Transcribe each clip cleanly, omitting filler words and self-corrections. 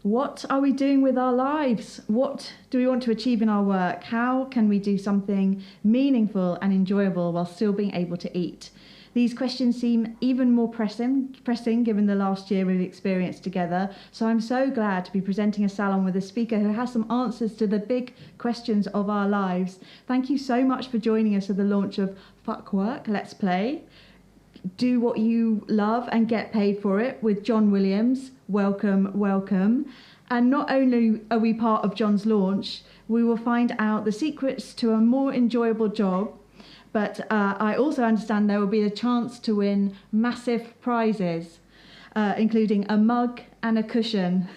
What are we doing with our lives? What do we want to achieve in our work? How can we do something meaningful and enjoyable while still being able to eat? These questions seem even more pressing given the last year we've experienced together. So I'm so glad to be presenting a salon with a speaker who has some answers to the big questions of our lives. Thank you so much for joining us at the launch of Fuck Work, Let's Play. Do what you love and get paid for it with John Williams. Welcome, welcome. And not only are we part of John's launch, we will find out the secrets to a more enjoyable job. But I also understand there will be a chance to win massive prizes, including a mug and a cushion.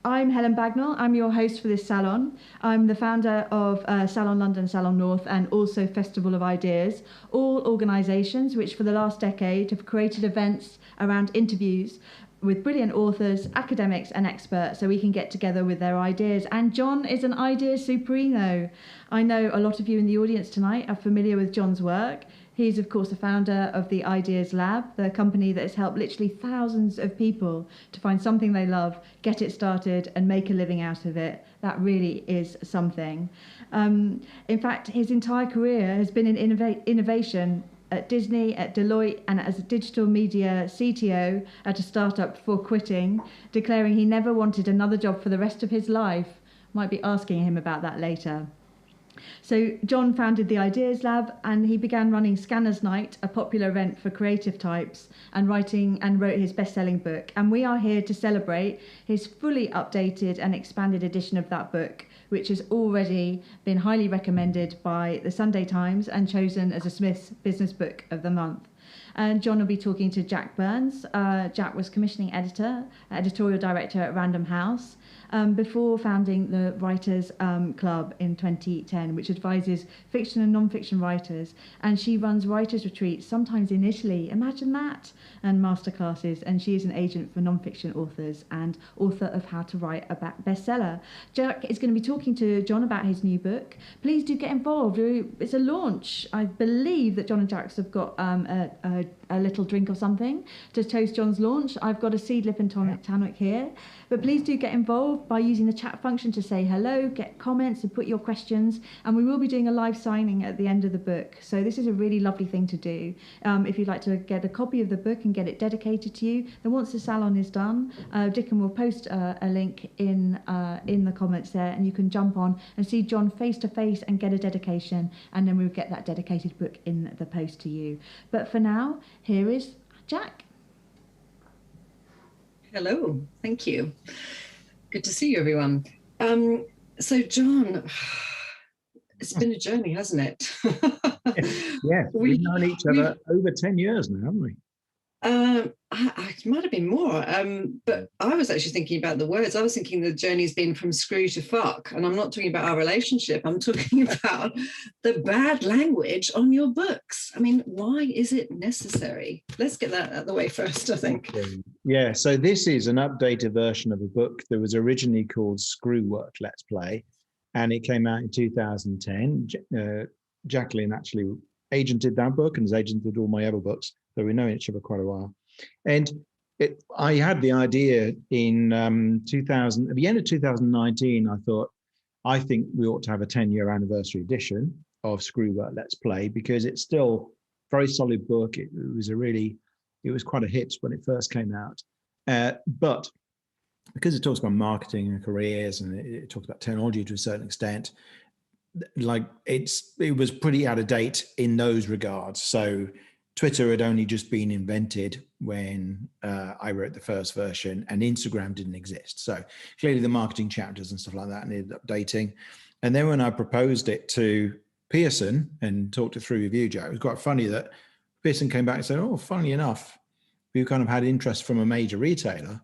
I'm Helen Bagnall. I'm your host for this salon. I'm the founder of Salon London, Salon North, and also Festival of Ideas, all organisations which for the last decade have created events around interviews with brilliant authors, academics and experts so we can get together with their ideas. And John is an idea supremo. I know a lot of you in the audience tonight are familiar with John's work. He's, of course, the founder of the Ideas Lab, the company that has helped literally thousands of people to find something they love, get it started, and make a living out of it. That really is something. In fact, his entire career has been in innovation at Disney, at Deloitte, and as a digital media CTO at a startup before quitting, declaring he never wanted another job for the rest of his life. Might be asking him about that later. So John founded the Ideas Lab and he began running Scanners Night, a popular event for creative types, and wrote his best-selling book. And we are here to celebrate his fully updated and expanded edition of that book, which has already been highly recommended by the Sunday Times and chosen as a Smith's Business Book of the Month. And John will be talking to Jack Burns. Jack was commissioning editor, editorial director at Random House, before founding the Writers Club in 2010, which advises fiction and non-fiction writers. And she runs writers' retreats, sometimes in Italy, imagine that, and masterclasses. And she is an agent for non-fiction authors and author of How to Write a Bestseller. Jack is going to be talking to John about his new book. Please do get involved. It's a launch. I believe that John and Jax have got a little drink or something to toast John's launch. I've got a seed lip and tonic here. But please do get involved by using the chat function to say hello, get comments and put your questions. And we will be doing a live signing at the end of the book. So this is a really lovely thing to do. If you'd like to get a copy of the book and get it dedicated to you, then once the salon is done, Dickon will post a link in the comments there, and you can jump on and see John face to face and get a dedication. And then we'll get that dedicated book in the post to you. But for now, here is Jack. Hello, thank you. Good to see you, everyone. So, John, it's been a journey, hasn't it? Yeah, we've known each other over 10 years now, haven't we? It might have been more, but I was actually thinking about the words. I was thinking the journey's been from screw to fuck, and I'm not talking about our relationship. I'm talking about the bad language on your books. I mean, why is it necessary? Let's get that out of the way first, I think. Okay. Yeah, so this is an updated version of a book that was originally called Screw Work, Let's Play, and it came out in 2010. Jacqueline actually agented that book and has agented all my other books. So we know each other quite a while. And I had the idea in at the end of 2019, I think we ought to have a 10-year anniversary edition of Screw Work, Let's Play, because it's still a very solid book. It was quite a hit when it first came out. But because it talks about marketing and careers, and it talks about technology to a certain extent, like it was pretty out of date in those regards. So Twitter had only just been invented when I wrote the first version, and Instagram didn't exist. So clearly the marketing chapters and stuff like that needed updating. And then when I proposed it to Pearson and talked it through with you, Joe, it was quite funny that Pearson came back and said, oh, funny enough, we kind of had interest from a major retailer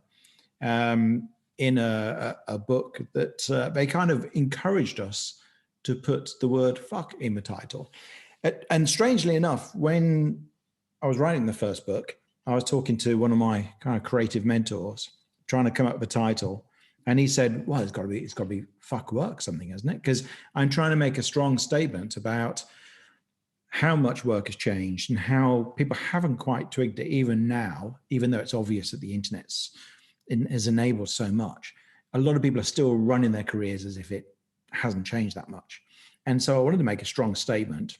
in a book that they kind of encouraged us to put the word fuck in the title. And strangely enough, when I was writing the first book, I was talking to one of my kind of creative mentors, trying to come up with a title. And he said, well, it's got to be fuck work something, isn't it? Because I'm trying to make a strong statement about how much work has changed and how people haven't quite twigged it even now, even though it's obvious that the has enabled so much. A lot of people are still running their careers as if it hasn't changed that much. And so I wanted to make a strong statement.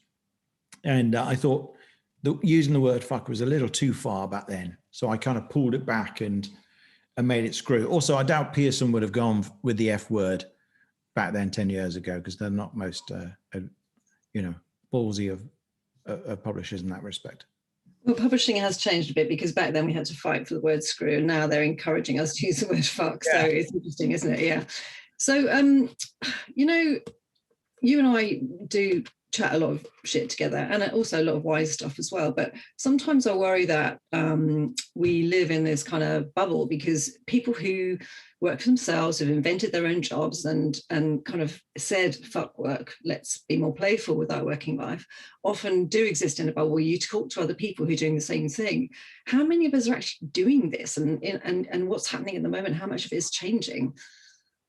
And I thought that using the word fuck was a little too far back then. So I kind of pulled it back and made it screw. Also, I doubt Pearson would have gone with the F word back then 10 years ago, because they're not most, ballsy of publishers in that respect. Well, publishing has changed a bit, because back then we had to fight for the word screw, and now they're encouraging us to use the word fuck. Yeah. So it's interesting, isn't it? Yeah. So, you and I do chat a lot of shit together, and also a lot of wise stuff as well. But sometimes I worry that we live in this kind of bubble, because people who work for themselves, have invented their own jobs and kind of said, fuck work, let's be more playful with our working life, often do exist in a bubble where you talk to other people who are doing the same thing. How many of us are actually doing this, and what's happening at the moment? How much of it is changing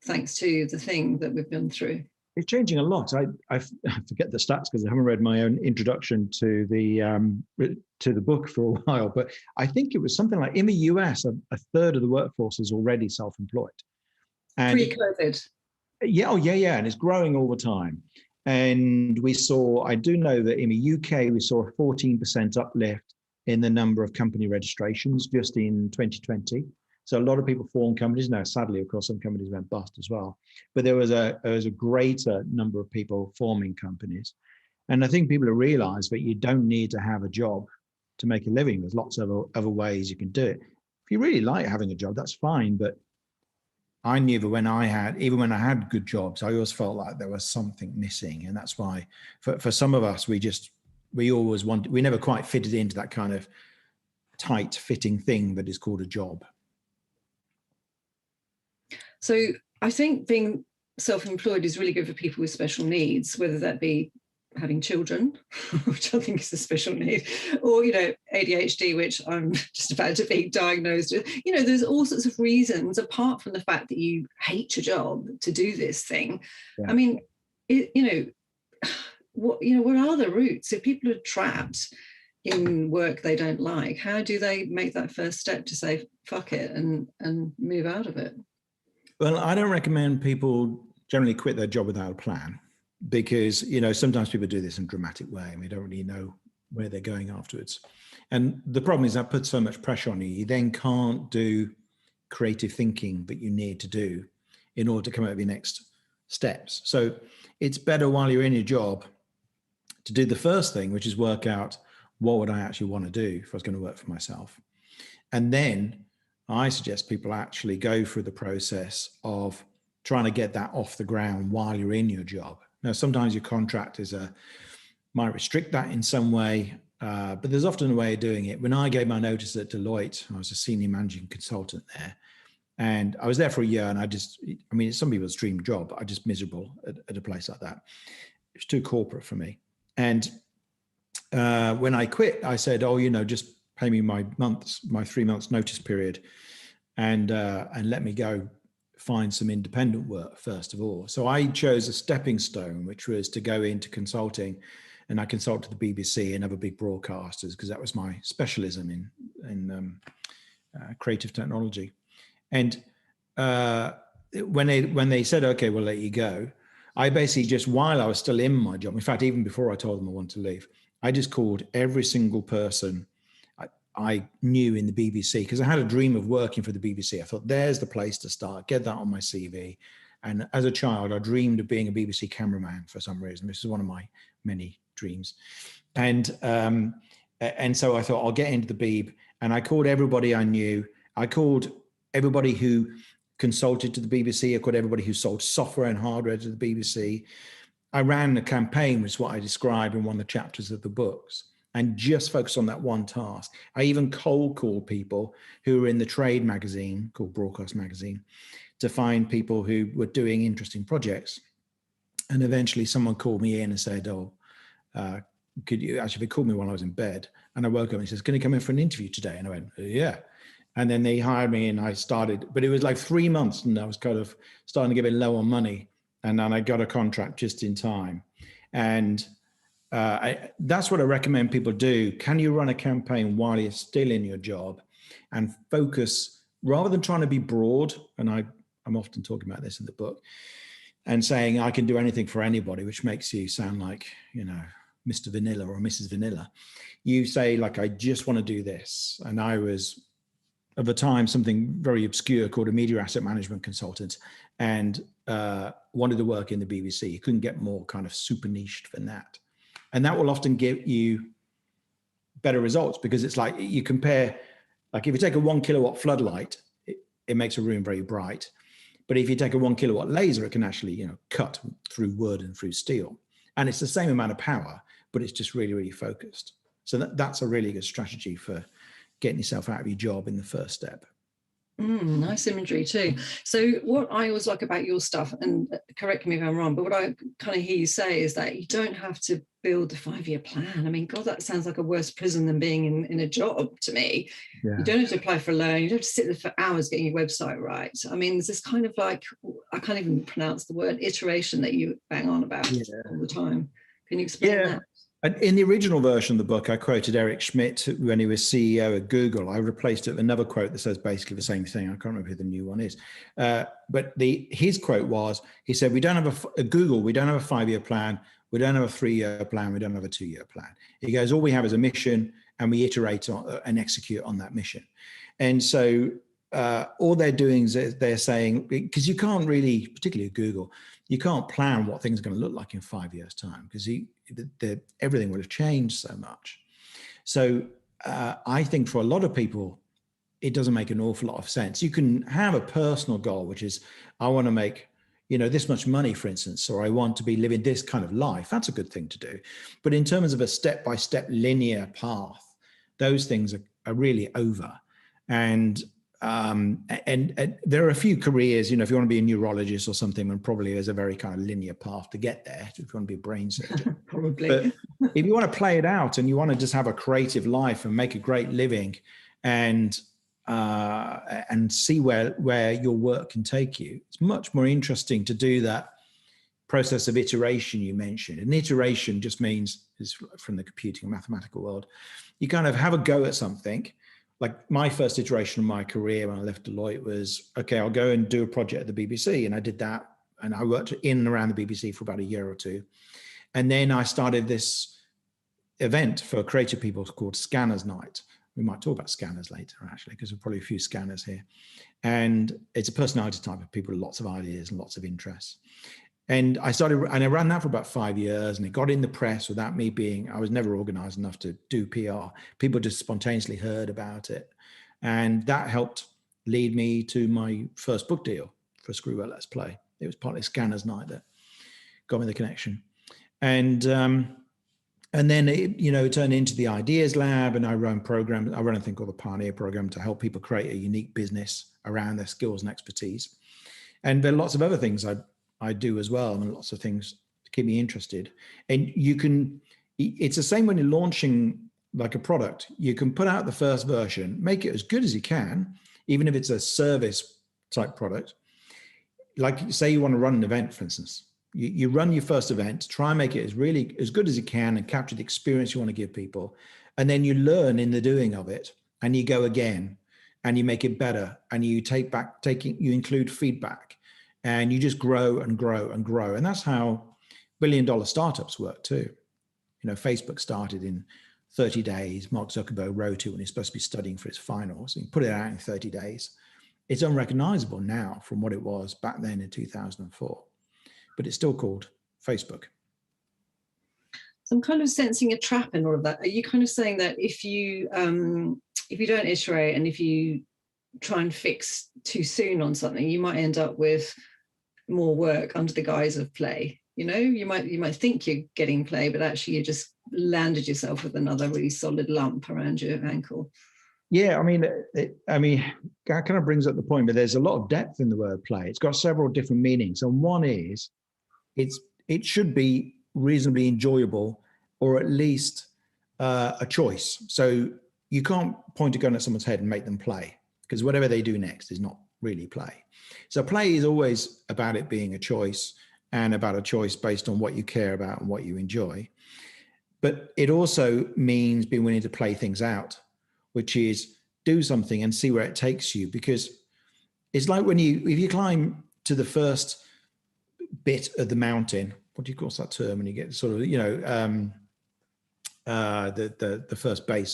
thanks to the thing that we've been through? It's changing a lot. I forget the stats because I haven't read my own introduction to the book for a while, but I think it was something like, in the US, a third of the workforce is already self-employed. Pre-COVID. Yeah, and it's growing all the time. And I do know that in the UK, we saw a 14% uplift in the number of company registrations just in 2020. So a lot of people form companies. Now, sadly, of course, some companies went bust as well. But there was a greater number of people forming companies. And I think people have realized that you don't need to have a job to make a living. There's lots of other ways you can do it. If you really like having a job, that's fine. But I knew that even when I had good jobs, I always felt like there was something missing. And that's why for some of us, we never quite fitted into that kind of tight fitting thing that is called a job. So I think being self-employed is really good for people with special needs, whether that be having children, which I think is a special need, or, ADHD, which I'm just about to be diagnosed with. There's all sorts of reasons, apart from the fact that you hate your job, to do this thing. Yeah. I mean, what are the roots? If people are trapped in work they don't like, how do they make that first step to say, fuck it, and move out of it? Well, I don't recommend people generally quit their job without a plan, because, sometimes people do this in a dramatic way and they don't really know where they're going afterwards. And the problem is that puts so much pressure on you. You then can't do creative thinking that you need to do in order to come up with your next steps. So it's better while you're in your job to do the first thing, which is work out, what would I actually want to do if I was going to work for myself? And then I suggest people actually go through the process of trying to get that off the ground while you're in your job. Now, sometimes your contractors might restrict that in some way, but there's often a way of doing it. When I gave my notice at Deloitte, I was a senior managing consultant there, and I was there for a year, and it's some people's dream job, but I'm just miserable at a place like that. It was too corporate for me. And when I quit, I said, just pay me my 3 months notice period, and let me go find some independent work first of all. So I chose a stepping stone, which was to go into consulting, and I consulted the BBC and other big broadcasters, because that was my specialism in creative technology. And when they said, okay, we'll let you go, I basically just, while I was still in my job, in fact, even before I told them I wanted to leave, I just called every single person I knew in the BBC, because I had a dream of working for the BBC. I thought, there's the place to start, get that on my CV. And as a child, I dreamed of being a BBC cameraman for some reason. This is one of my many dreams. And so I thought, I'll get into the Beeb. And I called everybody I knew. I called everybody who consulted to the BBC. I called everybody who sold software and hardware to the BBC. I ran a campaign, which is what I described in one of the chapters of the books, and just focus on that one task. I even cold called people who were in the trade magazine called Broadcast Magazine to find people who were doing interesting projects. And eventually someone called me in and said, could you, actually they called me while I was in bed, and I woke up and he says, can you come in for an interview today? And I went, yeah. And then they hired me and I started, but it was like 3 months and I was kind of starting to get a bit low on money. And then I got a contract just in time. And That's what I recommend people do. Can you run a campaign while you're still in your job and focus rather than trying to be broad? And I'm often talking about this in the book and saying I can do anything for anybody, which makes you sound like, you know, Mr. Vanilla or Mrs. Vanilla. You say, like, I just want to do this. And I was, at the time, something very obscure called a media asset management consultant, and wanted to work in the BBC. You couldn't get more kind of super niched than that. And that will often give you better results, because it's like you compare, like if you take a 1 kilowatt floodlight, it makes a room very bright. But if you take a 1 kilowatt laser, it can actually, you know, cut through wood and through steel. And it's the same amount of power, but it's just really, really focused. So that's a really good strategy for getting yourself out of your job in the first step. Nice imagery too. So what I always like about your stuff, and correct me if I'm wrong, but what I kind of hear you say is that you don't have to build a 5-year plan. I mean, God, that sounds like a worse prison than being in a job to me. Yeah. You don't have to apply for a loan. You don't have to sit there for hours getting your website right. I mean, there's this kind of like, I can't even pronounce the word, iteration that you bang on about all the time. Can you explain that? In the original version of the book, I quoted Eric Schmidt when he was CEO at Google. I replaced it with another quote that says basically the same thing. I can't remember who the new one is. But his quote was, he said, we don't have a Google, we don't have a 5-year plan, we don't have a 3-year plan, we don't have a 2-year plan. He goes, all we have is a mission, and we iterate on, and execute on that mission. And so all they're doing is they're saying, because you can't really, particularly at Google, you can't plan what things are going to look like in 5 years' time, because everything would have changed so much. So I think for a lot of people, it doesn't make an awful lot of sense. You can have a personal goal, which is, I want to make, you know, this much money, for instance, or I want to be living this kind of life. That's a good thing to do. But in terms of a step-by-step linear path, those things are really over. And there are a few careers, you know, if you want to be a neurologist or something, then probably there's a very kind of linear path to get there. If you want to be a brain surgeon, probably. But if you want to play it out and you want to just have a creative life and make a great living, and see where your work can take you, it's much more interesting to do that process of iteration you mentioned. And iteration just means, is from the computing and mathematical world, you kind of have a go at something. Like my first iteration of my career when I left Deloitte was, okay, I'll go and do a project at the BBC. And I did that. And I worked in and around the BBC for about a year or two. And then I started this event for creative people called Scanners Night. We might talk about scanners later, actually, because there are probably a few scanners here. And it's a personality type of people with lots of ideas and lots of interests. And I ran that for about 5 years, and it got in the press without me being, I was never organized enough to do PR. People just spontaneously heard about it. And that helped lead me to my first book deal for Screw Well, Let's Play. It was partly Scanners Night that got me the connection. And then it turned into the Ideas Lab, and I run programs. I run a thing called the Pioneer Program to help people create a unique business around their skills and expertise. And there are lots of other things I do as well, and lots of things to keep me interested. And it's the same when you're launching like a product. You can put out the first version, make it as good as you can, even if it's a service type product. Like say you want to run an event, for instance. You run your first event, try and make it as good as you can and capture the experience you want to give people. And then you learn in the doing of it, and you go again and you make it better, and you you include feedback, and you just grow and grow and grow. And that's how billion-dollar startups work too. You know, Facebook started in 30 days. Mark Zuckerberg wrote it when he's supposed to be studying for his finals. And he put it out in 30 days. It's unrecognizable now from what it was back then in 2004. But it's still called Facebook. So I'm kind of sensing a trap in all of that. Are you kind of saying that if you don't iterate, and if you try and fix too soon on something, you might end up with more work under the guise of play? You know, you might think you're getting play, but actually you just landed yourself with another really solid lump around your ankle. Yeah, I mean, that kind of brings up the point, but there's a lot of depth in the word play. It's got several different meanings, and one is it should be reasonably enjoyable, or at least a choice. So you can't point a gun at someone's head and make them play, because whatever they do next is not really play. So play is always about it being a choice, and about a choice based on what you care about and what you enjoy. But it also means being willing to play things out, which is do something and see where it takes you. Because it's like if you climb to the first bit of the mountain, what do you call that term when you get sort of, the first base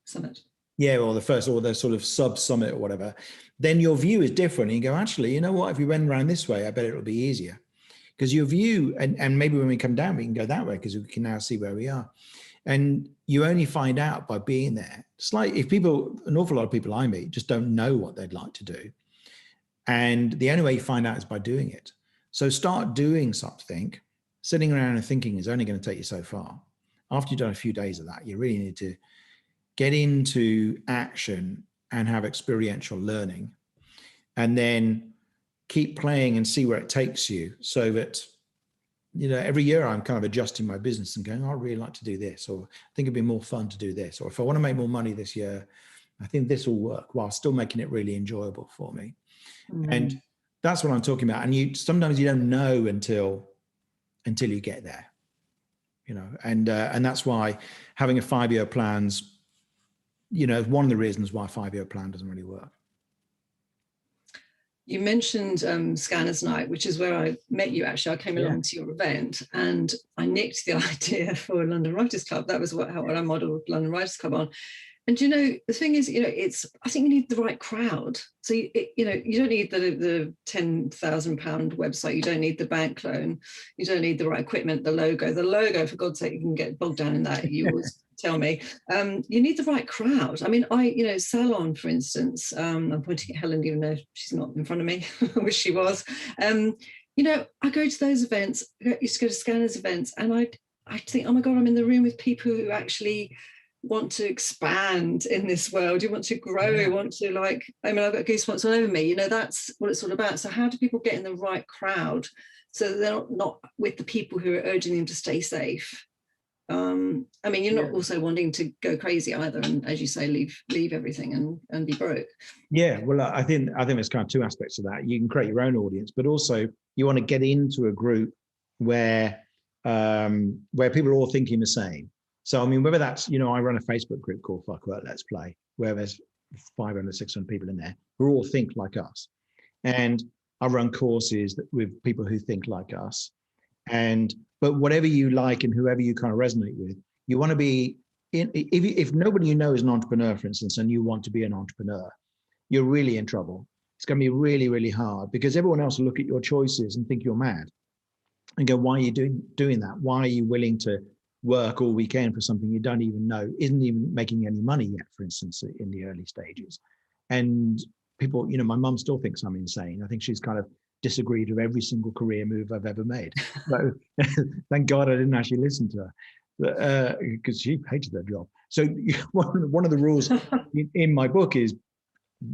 Summit. Yeah, or the sort of sub summit or whatever, then your view is different. And you go, actually, you know what? If we went around this way, I bet it'll be easier. Because your view, and maybe when we come down, we can go that way because we can now see where we are. And you only find out by being there. It's like an awful lot of people I meet just don't know what they'd like to do. And the only way you find out is by doing it. So start doing something. Sitting around and thinking is only going to take you so far. After you've done a few days of that, you really need to get into action and have experiential learning, and then keep playing and see where it takes you, so that, every year I'm kind of adjusting my business and going, oh, I'd really like to do this, or I think it'd be more fun to do this, or if I want to make more money this year, I think this will work, while still making it really enjoyable for me. And that's what I'm talking about. And sometimes you don't know until you get there, and that's why having a 5-year plan's, one of the reasons why a 5-year plan doesn't really work. You mentioned Scanners Night, which is where I met you. Actually, I came along to your event and I nicked the idea for London Writers Club. That was what I modeled London Writers Club on. And the thing is, I think you need the right crowd. So you don't need the £10,000 website. You don't need the bank loan. You don't need the right equipment. The logo, for God's sake, you can get bogged down in that. You always tell me. You need the right crowd. I mean, Salon, for instance. I'm pointing at Helen, even though she's not in front of me. I wish she was. I go to those events. I used to go to Scanners events, and I think, oh my God, I'm in the room with people who actually want to expand in this world. You want to grow, I've got goosebumps all over me. That's what it's all about. So how do people get in the right crowd so they're not with the people who are urging them to stay safe? You're not also wanting to go crazy either, and as you say, leave everything and be broke. Yeah, well, I think there's kind of two aspects of that. You can create your own audience, but also you want to get into a group where people are all thinking the same. So, whether that's, I run a Facebook group called Fuck Work, Let's Play, where there's 500, 600 people in there who all think like us. And I run courses with people who think like us. But whatever you like and whoever you kind of resonate with, you want to be if nobody you know is an entrepreneur, for instance, and you want to be an entrepreneur, you're really in trouble. It's going to be really, really hard, because everyone else will look at your choices and think you're mad and go, why are you doing that? Why are you willing to work all weekend for something you don't even know, isn't even making any money yet, for instance, in the early stages? And people, my mum still thinks I'm insane. I think she's kind of disagreed with every single career move I've ever made. So thank God I didn't actually listen to her, because she hated her job. So one of the rules in my book is,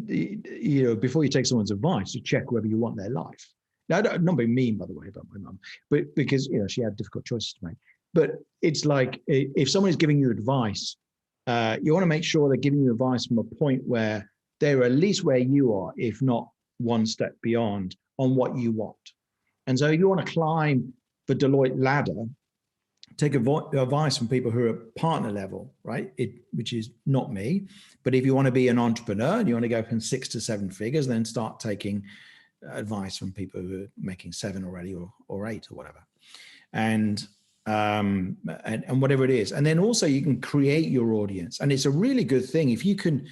before you take someone's advice, you check whether you want their life. Now, not being mean, by the way, about my mum, but because she had difficult choices to make. But it's like, if someone is giving you advice, you want to make sure they're giving you advice from a point where they're at least where you are, if not one step beyond, on what you want. And so if you want to climb the Deloitte ladder, take advice from people who are at partner level, right? Which is not me. But if you want to be an entrepreneur and you want to go from 6 to 7 figures, then start taking advice from people who are making 7 already, or 8 or whatever. And whatever it is. And then also you can create your audience. And it's a really good thing if you can.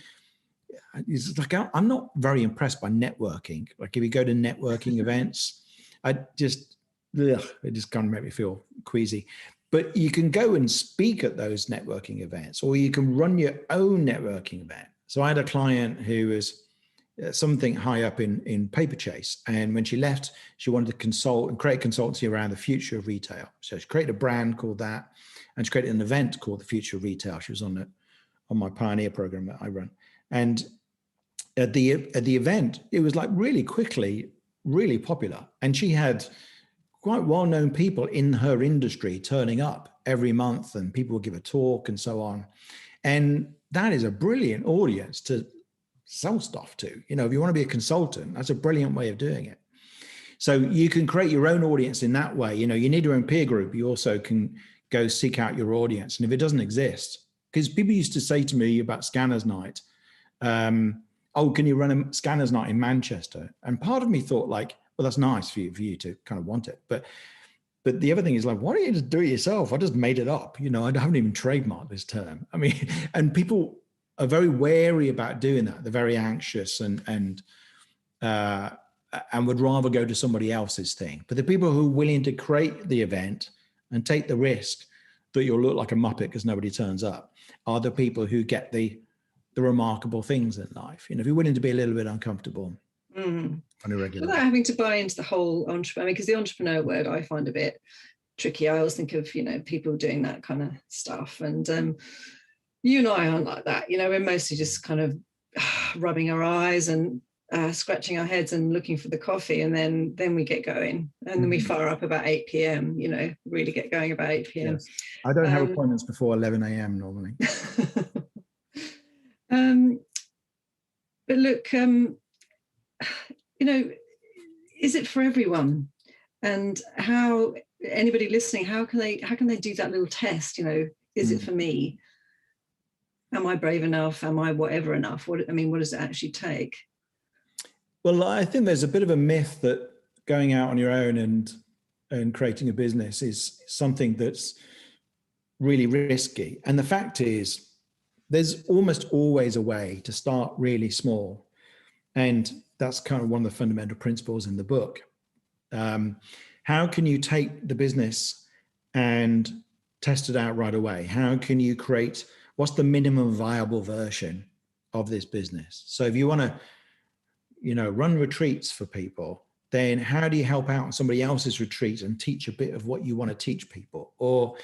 It's like, I'm not very impressed by networking. Like if you go to networking events, it just kind of make me feel queasy. But you can go and speak at those networking events, or you can run your own networking event. So I had a client who was something high up in Paper Chase. And when she left, she wanted to consult and create consultancy around the future of retail. So she created a brand called that, and she created an event called the Future of Retail. She was on my Pioneer program that I run. And at the event, it was like really quickly, really popular. And she had quite well-known people in her industry turning up every month, and people would give a talk and so on. And that is a brilliant audience to sell stuff to. If you want to be a consultant, that's a brilliant way of doing it. So you can create your own audience in that way. You need your own peer group. You also can go seek out your audience. And if it doesn't exist, because people used to say to me about Scanners Night, oh, can you run a Scanners Night in Manchester? And part of me thought like, well, that's nice for you to kind of want it. But the other thing is like, why don't you just do it yourself? I just made it up. You know, I haven't even trademarked this term. I mean, and people are very wary about doing that. They're very anxious and would rather go to somebody else's thing. But the people who are willing to create the event and take the risk that you'll look like a muppet because nobody turns up are the people who get the remarkable things in life. You know, if you're willing to be a little bit uncomfortable on a regular. Without having to buy into the whole entrepreneur, because the entrepreneur word I find a bit tricky. I always think of, you know, people doing that kind of stuff. And you and I aren't like that. You know, we're mostly just kind of rubbing our eyes and scratching our heads and looking for the coffee, and then we get going, and then we fire up about 8 p.m. You know, really get going about 8 p.m. Yes. I don't have appointments before 11 a.m. normally. But look, you know, is it for everyone? And how, anybody listening, how can they do that little test? You know, is it for me? Am I brave enough? Am I whatever enough? What does it actually take? Well, I think there's a bit of a myth that going out on your own and creating a business is something that's really risky. And the fact is, there's almost always a way to start really small. And that's kind of one of the fundamental principles in the book. How can you take the business and test it out right away? How can you create, what's the minimum viable version of this business? So if you want to, you know, run retreats for people, then how do you help out on somebody else's retreat and teach a bit of what you want to teach people? Or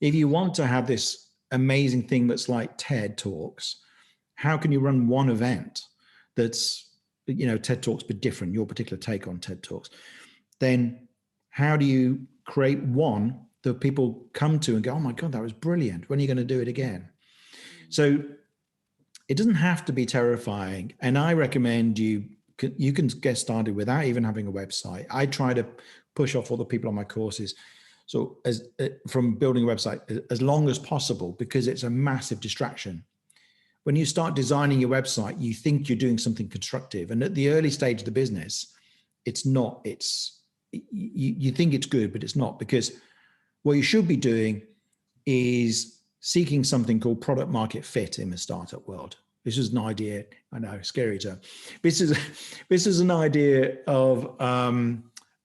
if you want to have this amazing thing that's like TED Talks, how can you run one event that's, you know, TED Talks but different, your particular take on TED Talks? Then how do you create one that people come to and go, oh my God, that was brilliant. When are you going to do it again? So it doesn't have to be terrifying. And I recommend you can get started without even having a website. I try to push off all the people on my courses so from building a website as long as possible, because it's a massive distraction. When you start designing your website, you think you're doing something constructive. And at the early stage of the business, it's not. You think it's good, but it's not, because what you should be doing is seeking something called product market fit in the startup world. This is an idea, I know, scary term. This is an idea of,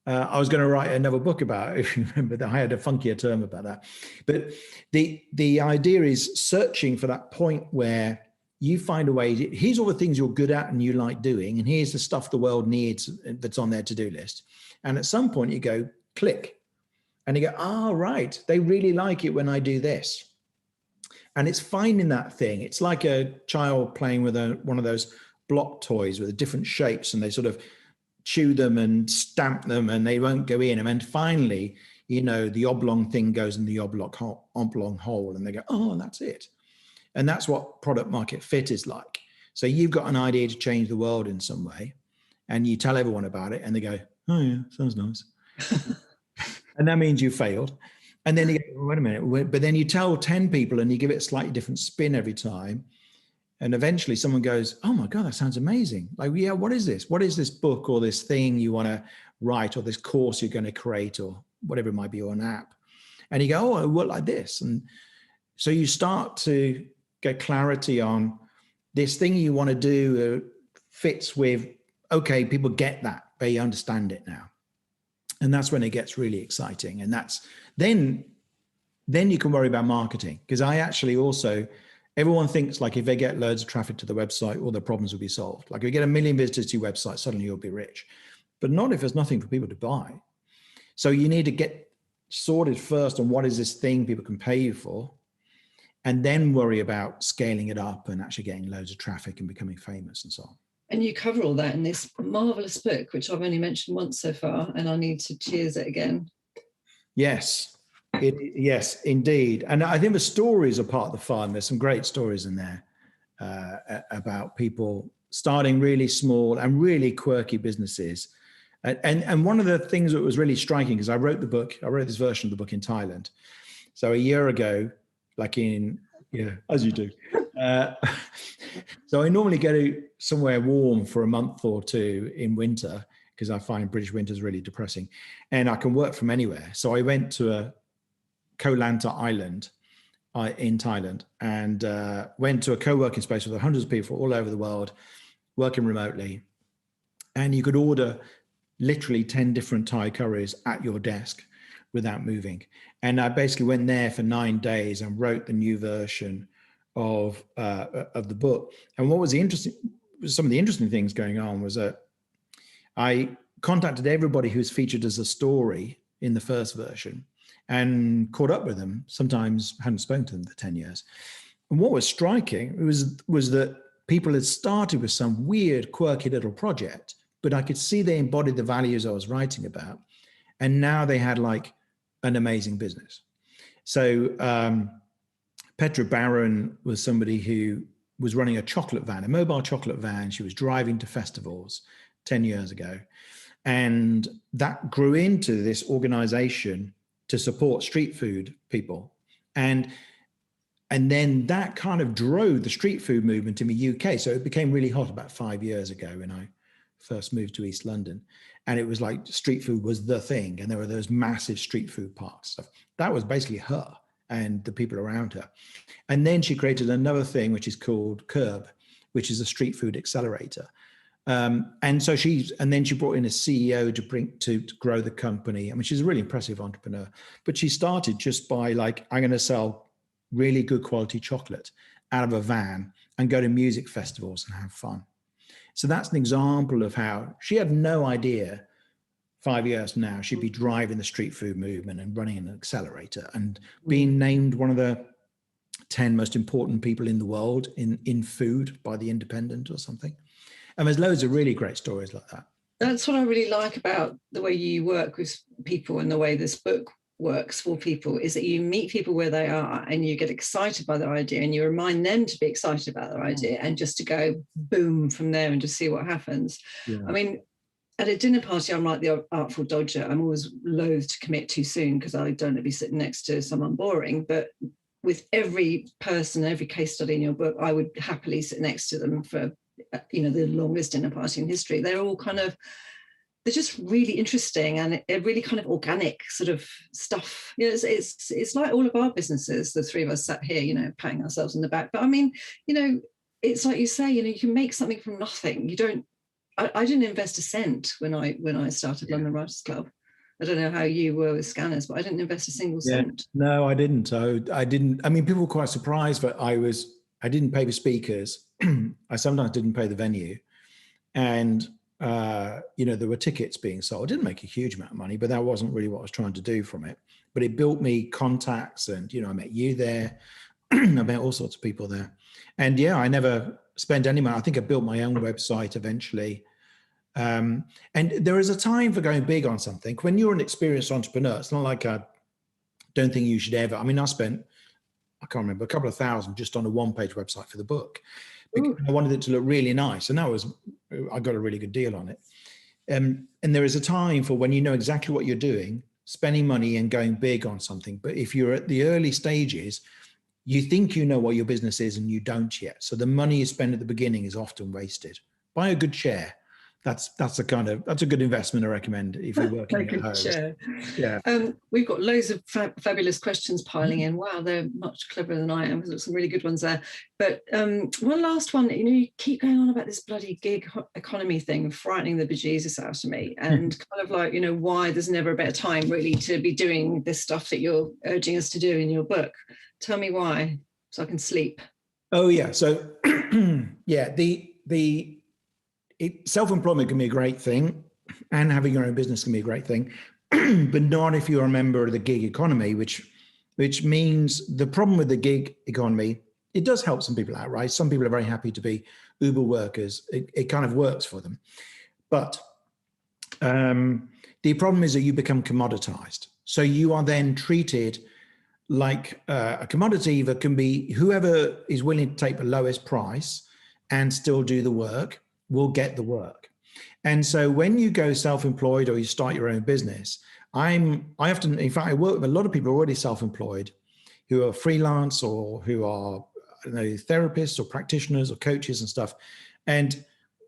I was going to write another book about it, if you remember that I had a funkier term about that. But the idea is searching for that point where you find a way, here's all the things you're good at and you like doing, and here's the stuff the world needs that's on their to-do list. And at some point you go, click. And you go, oh, right, they really like it when I do this. And it's finding that thing. It's like a child playing with one of those block toys with different shapes, and they sort of chew them and stamp them and they won't go in. And then finally, you know, the oblong thing goes in the oblong hole and they go, oh, that's it. And that's what product market fit is like. So you've got an idea to change the world in some way and you tell everyone about it and they go, oh yeah, sounds nice. And that means you failed. And then you go, wait a minute, but then you tell 10 people and you give it a slightly different spin every time. And eventually someone goes, oh my God, that sounds amazing. Like, yeah, what is this? What is this book or this thing you want to write or this course you're going to create or whatever it might be, or an app? And you go, oh, it worked like this. And so you start to get clarity on this thing you want to do fits with, okay, people get that, they understand it now. And that's when it gets really exciting. And that's, then you can worry about marketing. Because I actually also, everyone thinks like if they get loads of traffic to the website, all their problems will be solved. Like if you get 1 million visitors to your website, suddenly you'll be rich. But not if there's nothing for people to buy. So you need to get sorted first on what is this thing people can pay you for, and then worry about scaling it up and actually getting loads of traffic and becoming famous and so on. And you cover all that in this marvelous book, which I've only mentioned once so far, and I need to cheers it again. Yes, yes, indeed. And I think the stories are part of the fun. There's some great stories in there about people starting really small and really quirky businesses. And one of the things that was really striking, because I wrote this version of the book in Thailand. So a year ago, like as you do. So I normally go to somewhere warm for a month or two in winter because I find British winter is really depressing, and I can work from anywhere. So I went to a Koh Lanta Island in Thailand and went to a co-working space with hundreds of people all over the world working remotely. And you could order literally 10 different Thai curries at your desk without moving. And I basically went there for 9 days and wrote the new version of the book. And what was some of the interesting things going on was that I contacted everybody who's featured as a story in the first version and caught up with them. Sometimes hadn't spoken to them for 10 years. And what was striking was that people had started with some weird, quirky little project, but I could see they embodied the values I was writing about. And now they had like an amazing business. So Petra Barron was somebody who was running a chocolate van, a mobile chocolate van. She was driving to festivals 10 years ago. And that grew into this organization to support street food people. And then that kind of drove the street food movement in the UK. So it became really hot about 5 years ago when I first moved to East London. And it was like street food was the thing. And there were those massive street food parks stuff. That was basically her and the people around her. And then she created another thing, which is called Curb, which is a street food accelerator. And then she brought in a CEO to grow the company. I mean, she's a really impressive entrepreneur, but she started just by like, I'm going to sell really good quality chocolate out of a van and go to music festivals and have fun. So that's an example of how she had no idea 5 years from now she'd be driving the street food movement and running an accelerator and being named one of the 10 most important people in the world in food by The Independent or something. And there's loads of really great stories like that. That's what I really like about the way you work with people and the way this book works for people, is that you meet people where they are and you get excited by their idea and you remind them to be excited about their idea and just to go boom from there and just see what happens. Yeah. I mean, at a dinner party, I'm like the Artful Dodger. I'm always loath to commit too soon because I don't want to be sitting next to someone boring. But with every person, every case study in your book, I would happily sit next to them for the longest dinner party in history. They're all they're just really interesting and really kind of organic sort of stuff. It's like all of our businesses, the three of us sat here, patting ourselves on the back. But I mean, it's like you say, you can make something from nothing. I didn't invest a cent when I started London Writers Club. I don't know how you were with Scanners, but I didn't invest a single cent. No, I didn't. I didn't. I mean, people were quite surprised, but I didn't pay the speakers. I sometimes didn't pay the venue. And, there were tickets being sold. I didn't make a huge amount of money, but that wasn't really what I was trying to do from it. But it built me contacts and, I met you there. I met all sorts of people there. And I never spent any money. I think I built my own website eventually. And there is a time for going big on something. When you're an experienced entrepreneur, it's not like I don't think you should ever. I mean, I can't remember, a couple of thousand just on a one-page website for the book. I wanted it to look really nice. And I got a really good deal on it. And there is a time for when you know exactly what you're doing, spending money and going big on something. But if you're at the early stages, you think you know what your business is and you don't yet. So the money you spend at the beginning is often wasted. Buy a good chair. That's a good investment I recommend if you're working at home. Chair. Yeah. We've got loads of fabulous questions piling in. Wow, they're much cleverer than I am. There's some really good ones there. But one last one, you keep going on about this bloody gig economy thing, frightening the bejesus out of me. And kind of like, why there's never a better time really to be doing this stuff that you're urging us to do in your book. Tell me why, so I can sleep. Oh, yeah. So, self-employment can be a great thing and having your own business can be a great thing, but not if you're a member of the gig economy, which means the problem with the gig economy, it does help some people out, right? Some people are very happy to be Uber workers. It kind of works for them. But the problem is that you become commoditized. So you are then treated like a commodity that can be whoever is willing to take the lowest price and still do the work will get the work. And so when you go self-employed or you start your own business, I work with a lot of people who are already self-employed who are freelance or who are, I don't know, therapists or practitioners or coaches and stuff. And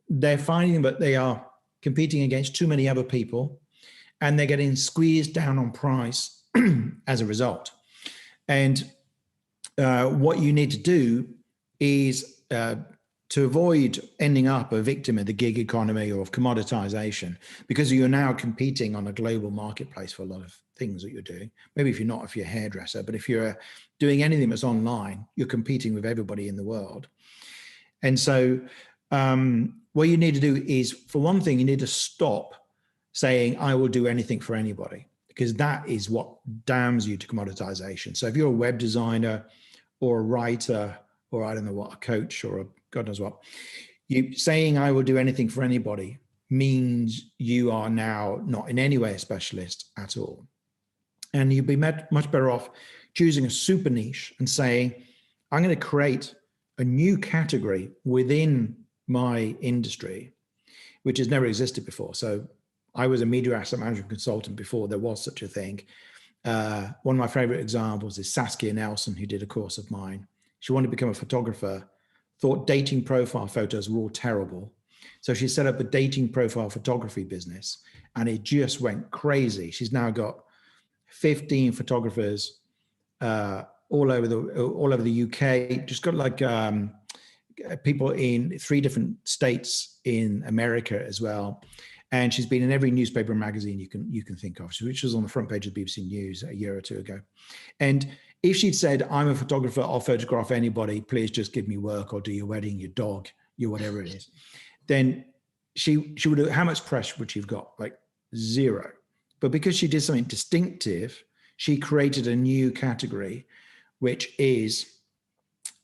they're finding that they are competing against too many other people, and they're getting squeezed down on price as a result. And what you need to do is to avoid ending up a victim of the gig economy or of commoditization, because you're now competing on a global marketplace for a lot of things that you're doing. Maybe if you're a hairdresser, but if you're doing anything that's online, you're competing with everybody in the world. And so what you need to do is, for one thing, you need to stop saying, I will do anything for anybody, because that is what damns you to commoditization. So if you're a web designer or a writer, or I don't know what, a coach, or a God knows what, you saying I will do anything for anybody means you are now not in any way a specialist at all. And you'd be much better off choosing a super niche and saying, I'm going to create a new category within my industry, which has never existed before. So I was a media asset management consultant before there was such a thing. One of my favorite examples is Saskia Nelson, who did a course of mine. She wanted to become a photographer, thought dating profile photos were all terrible. So she set up a dating profile photography business, and it just went crazy. She's now got 15 photographers all over the UK, just got like people in 3 different states in America as well. And she's been in every newspaper and magazine you can think of, which was on the front page of BBC News a year or 2 ago. And if she'd said, I'm a photographer, I'll photograph anybody, please just give me work, or do your wedding, your dog, your whatever it is, then she would have, how much press would she have got? Like 0. But because she did something distinctive, she created a new category, which is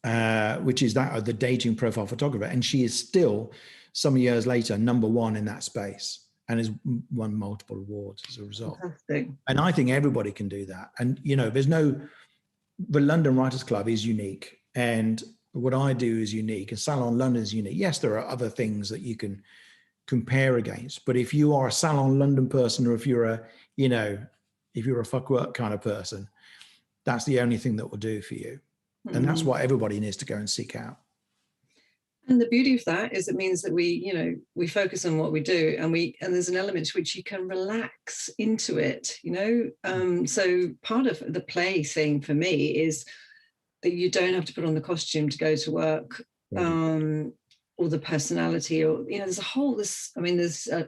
that of the dating profile photographer. And she is still, some years later, #1 in that space, and has won multiple awards as a result. Fantastic. And I think everybody can do that. And, the London Writers Club is unique, and what I do is unique, and Salon London is unique. Yes, there are other things that you can compare against, but if you are a Salon London person, or if you're a fuck work kind of person, that's the only thing that will do for you. And that's what everybody needs to go and seek out. And the beauty of that is it means that we focus on what we do, and there's an element to which you can relax into it, So part of the play thing for me is that you don't have to put on the costume to go to work, or the personality, or there's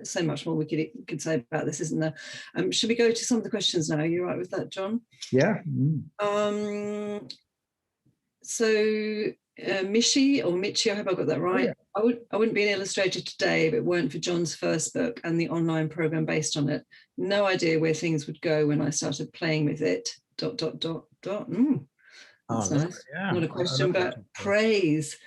so much more we could say about this, isn't there? Should we go to some of the questions now? Are you right with that, John? Yeah. So Mishi, or Michi, I hope I got that right. Oh, yeah. I wouldn't be an illustrator today if it weren't for John's first book and the online program based on it. No idea where things would go when I started playing with it. ... That's nice. Yeah. Not a question, but praise.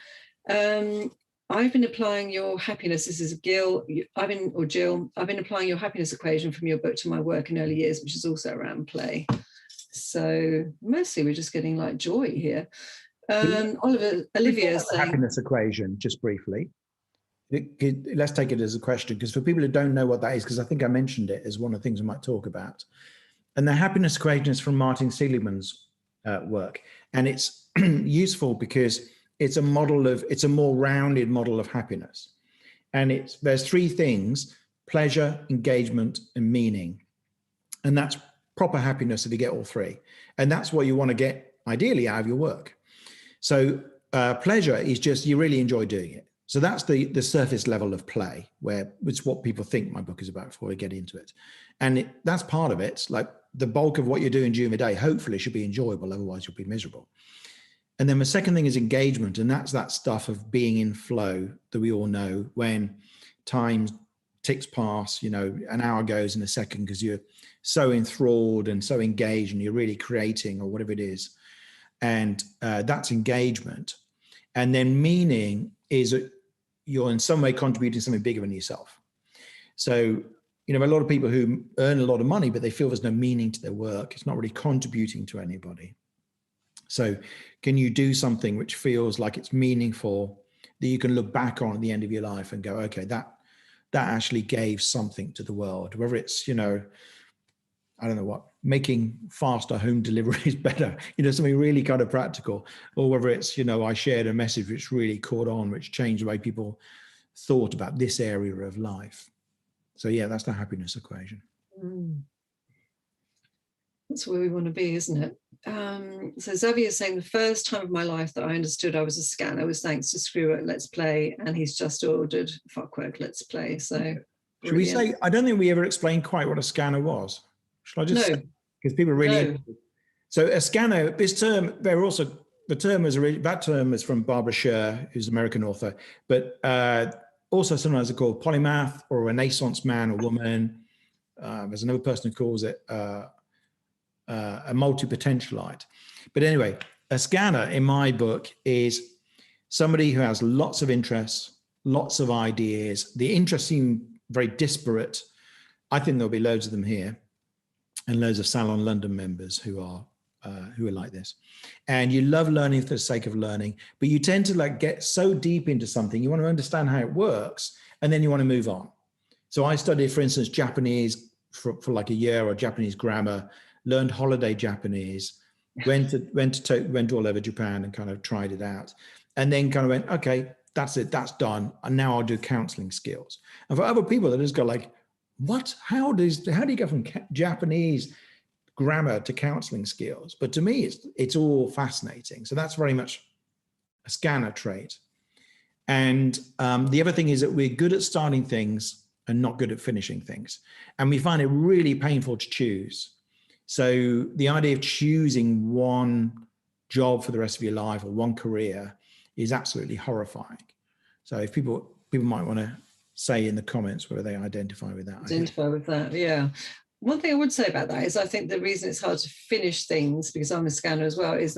I've been applying your happiness. This is Jill. I've been applying your happiness equation from your book to my work in early years, which is also around play. So mostly we're just getting like joy here. Olivia saying happiness equation, just briefly. Let's take it as a question, because for people who don't know what that is, because I think I mentioned it as one of the things we might talk about. And the happiness equation is from Martin Seligman's work, and it's useful because it's a more rounded model of happiness. And there's 3 things: pleasure, engagement, and meaning. And that's proper happiness if you get all 3. And that's what you want to get ideally out of your work. So pleasure is just you really enjoy doing it. So that's the surface level of play, where it's what people think my book is about before we get into it. And that's part of it. Like the bulk of what you're doing during the day, hopefully should be enjoyable. Otherwise you'll be miserable. And then the second thing is engagement. And that's that stuff of being in flow that we all know, when time ticks past, an hour goes in a second because you're so enthralled and so engaged and you're really creating or whatever it is. And that's engagement. And then meaning is that you're in some way contributing something bigger than yourself. So, a lot of people who earn a lot of money, but they feel there's no meaning to their work. It's not really contributing to anybody. So can you do something which feels like it's meaningful, that you can look back on at the end of your life and go, okay, that actually gave something to the world, whether it's, I don't know what, making faster home deliveries better, something really kind of practical, or whether it's, I shared a message which really caught on, which changed the way people thought about this area of life. So yeah, that's the happiness equation. That's where we want to be, isn't it? So Xavier is saying the first time of my life that I understood I was a scanner was thanks to Screwwork Let's Play, and he's just ordered Fuckwork Let's Play. So should we say, I don't think we ever explained quite what a scanner was. Shall I just say? Because people are really interested. So a scanner, this term, that term is from Barbara Sher, who's an American author, but also sometimes they're called polymath or a Renaissance man or woman. There's another person who calls it a multi-potentialite. But anyway, a scanner in my book is somebody who has lots of interests, lots of ideas. The interests seem very disparate. I think there'll be loads of them here, and loads of Salon London members who are like this. And you love learning for the sake of learning, but you tend to get so deep into something, you want to understand how it works, and then you want to move on. So I studied, for instance, Japanese for like a year, or Japanese grammar, learned holiday Japanese, went all over Japan and kind of tried it out, and then kind of went, okay, that's it, that's done, and now I'll do counseling skills. And for other people, they just go like, what? How do you go from Japanese grammar to counseling skills? But to me, it's all fascinating. So that's very much a scanner trait. And the other thing is that we're good at starting things and not good at finishing things, and we find it really painful to choose. So the idea of choosing one job for the rest of your life or one career is absolutely horrifying. So if people might want to say in the comments whether they identify with that. Identify with that, yeah. One thing I would say about that is I think the reason it's hard to finish things, because I'm a scanner as well, is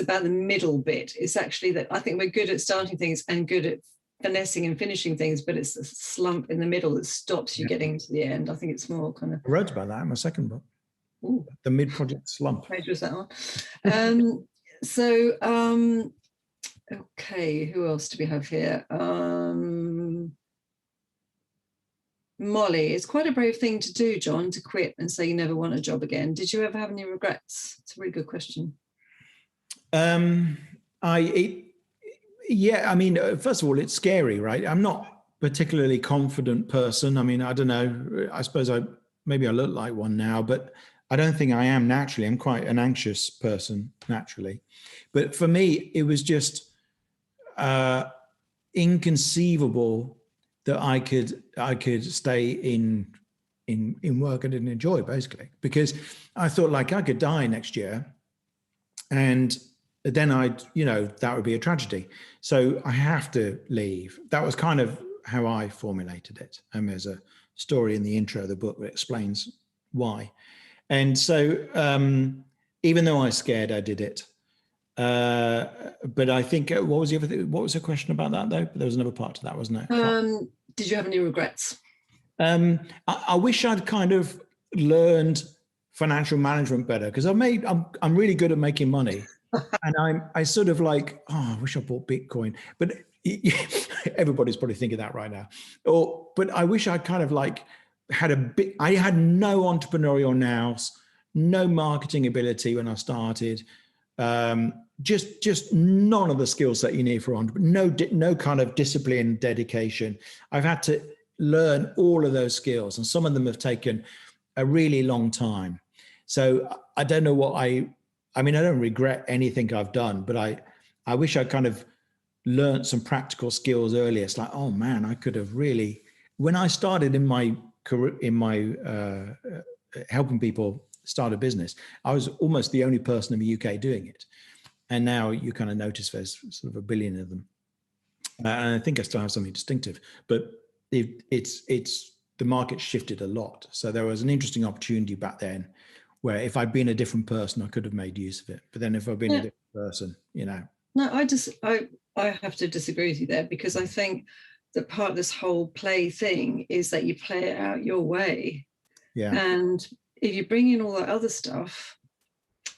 about the middle bit. It's actually that I think we're good at starting things and good at finessing and finishing things, but it's the slump in the middle that stops you getting to the end. I think it's more kind of... I wrote about that in my second book. Ooh. The Midproject slump. Page was that one. Okay, who else do we have here? Molly, it's quite a brave thing to do, John, to quit and say you never want a job again. Did you ever have any regrets? It's a really good question. Yeah, I mean, first of all, it's scary, right? I'm not a particularly confident person. I mean, I don't know, I suppose maybe I look like one now, but I don't think I am naturally. I'm quite an anxious person naturally. But for me, it was just inconceivable that I could stay in work I didn't enjoy, basically, because I thought like I could die next year, and then that would be a tragedy. So I have to leave. That was kind of how I formulated it. And there's a story in the intro of the book that explains why. And so even though I was scared, I did it. But I think, what was the other thing? What was the question about that though? There was another part to that, wasn't there? Did you have any regrets? I wish I'd kind of learned financial management better, because I'm really good at making money. And I sort of like, I wish I bought Bitcoin, but everybody's probably thinking that right now. But I wish I kind of like I had no entrepreneurial nous, no marketing ability when I started. Just none of the skill set you need for entrepreneur, no kind of discipline, dedication. I've had to learn all of those skills, and some of them have taken a really long time. So I don't know what I don't regret anything I've done, but I wish I kind of learned some practical skills earlier. It's like, oh man, I could have really, when I started in my career, helping people start a business, I was almost the only person in the UK doing it. And now you kind of notice there's sort of a billion of them. And I think I still have something distinctive, but it's the market shifted a lot. So there was an interesting opportunity back then where if I'd been a different person, I could have made use of it. But then if I'd been a different person, No, I have to disagree with you there, because I think that part of this whole play thing is that you play it out your way. Yeah. And if you bring in all that other stuff,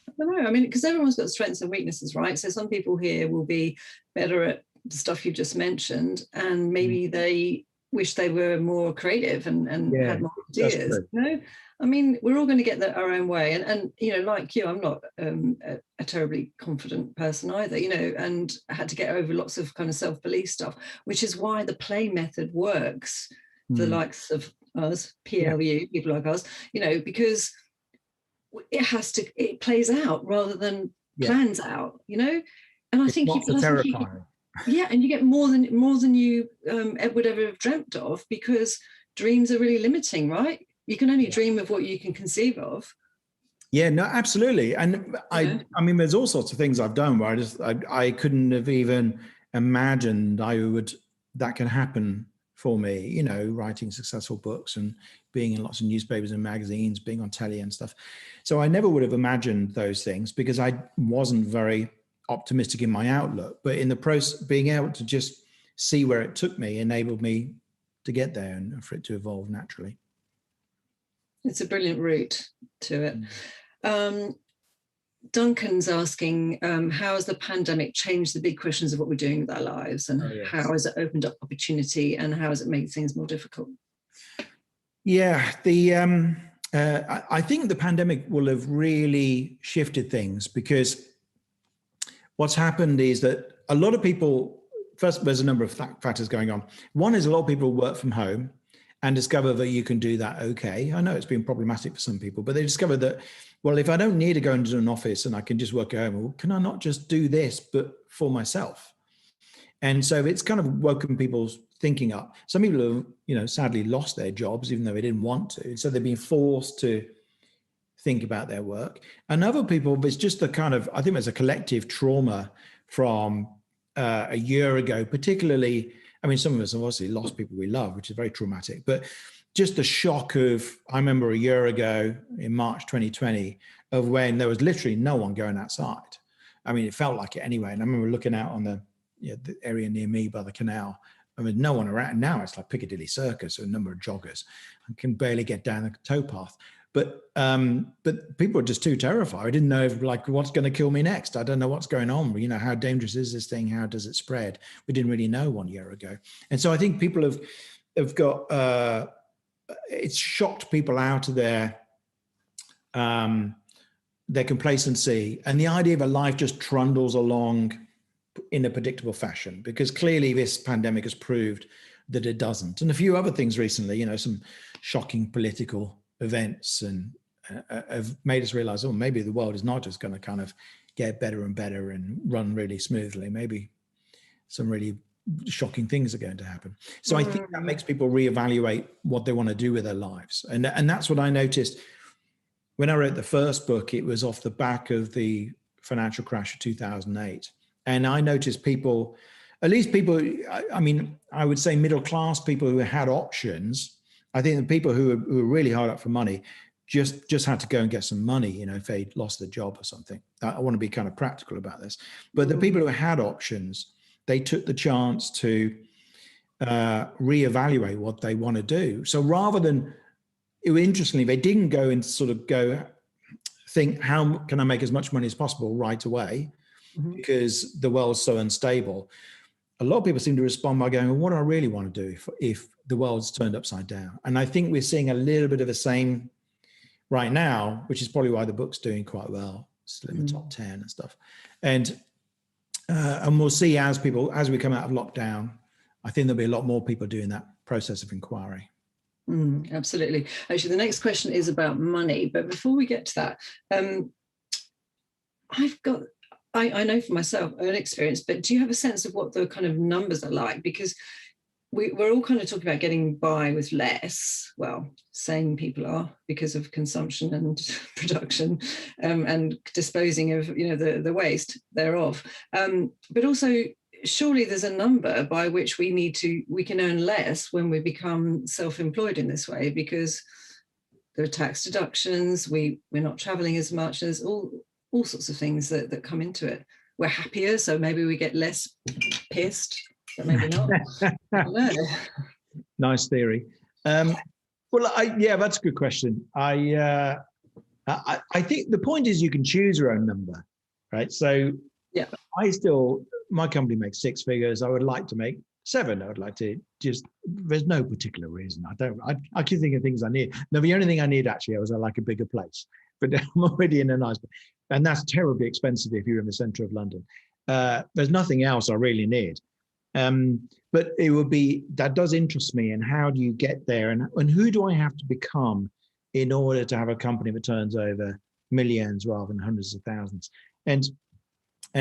I don't know. I mean, because everyone's got strengths and weaknesses, right? So some people here will be better at the stuff you just mentioned, and maybe they wish they were more creative and Yeah, had more that's ideas. true. You know, I mean, we're all going to get our own way, and you know, like you, I'm not a terribly confident person either. You know, and I had to get over lots of kind of self-belief stuff, which is why the play method works for the likes of us, PLU, people like us. You know, because it plays out rather than plans out. You know, and I think not so terrifying. yeah, and you get more than you would ever have dreamt of, because dreams are really limiting, right? You can only dream of what you can conceive of. Yeah, no, absolutely. And I mean, there's all sorts of things I've done where I couldn't have even imagined that can happen for me, you know, writing successful books and being in lots of newspapers and magazines, being on telly and stuff. So I never would have imagined those things because I wasn't very optimistic in my outlook. But in the process, being able to just see where it took me enabled me to get there and for it to evolve naturally. It's a brilliant route to it. Duncan's asking, how has the pandemic changed the big questions of what we're doing with our lives, and how has it opened up opportunity, and how has it made things more difficult? Yeah, I think the pandemic will have really shifted things, because what's happened is that a lot of people, first, there's a number of factors going on. One is a lot of people work from home and discover that you can do that okay. I know it's been problematic for some people, but they discover that, well, if I don't need to go into an office and I can just work at home, well, can I not just do this, but for myself? And so it's kind of woken people's thinking up. Some people have, you know, sadly lost their jobs, even though they didn't want to. So they've been forced to think about their work. And other people, there's just the kind of, I think there's a collective trauma from a year ago, particularly, I mean, some of us have obviously lost people we love, which is very traumatic, but just the shock of, I remember a year ago in March 2020, of when there was literally no one going outside. I mean, it felt like it anyway. And I remember looking out on the area near me by the canal. I mean, no one around. Now it's like Piccadilly Circus, or a number of joggers. I can barely get down the towpath. But people are just too terrified. I didn't know what's going to kill me next. I don't know what's going on. You know, how dangerous is this thing? How does it spread? We didn't really know 1 year ago. And so I think people have got, it's shocked people out of their complacency, and the idea of a life just trundles along in a predictable fashion, because clearly this pandemic has proved that it doesn't. And a few other things recently, you know, some shocking political events, and have made us realize, oh, maybe the world is not just going to kind of get better and better and run really smoothly. Maybe some really shocking things are going to happen. So I think that makes people reevaluate what they want to do with their lives. And that's what I noticed when I wrote the first book. It was off the back of the financial crash of 2008. And I noticed people, at least people, I mean, I would say middle class people who had options. I think the people who were really hard up for money just had to go and get some money, you know, if they lost their job or something. I want to be kind of practical about this. But the people who had options, they took the chance to reevaluate what they want to do. So rather than, interestingly, they didn't go and sort of think, how can I make as much money as possible right away, because the world's so unstable. A lot of people seem to respond by going, well, what do I really want to do if the world's turned upside down? And I think we're seeing a little bit of the same right now, which is probably why the book's doing quite well, still in the top 10 and stuff. And we'll see as we come out of lockdown, I think there'll be a lot more people doing that process of inquiry. Absolutely. Actually, the next question is about money. But before we get to that, I know for myself, own experience, but do you have a sense of what the kind of numbers are like? Because we're all kind of talking about getting by with less. Well, sane people are, because of consumption and production, and disposing of, you know, the waste thereof. But also, surely there's a number by which we can earn less when we become self-employed in this way, because there are tax deductions, we're not traveling as much, there's all sorts of things that come into it. We're happier, so maybe we get less pissed, but maybe not. I don't know. Nice theory. Well, that's a good question. I think the point is you can choose your own number, right? So yeah, my company makes 6 figures. I would like to make 7, I'd like to just, there's no particular reason. I keep thinking of things I need. No, the only thing I need actually is I like a bigger place, but I'm already in a nice place. And that's terribly expensive if you're in the center of London. There's nothing else I really need. But it would be, that does interest me. And how do you get there? And who do I have to become in order to have a company that turns over millions rather than hundreds of thousands? And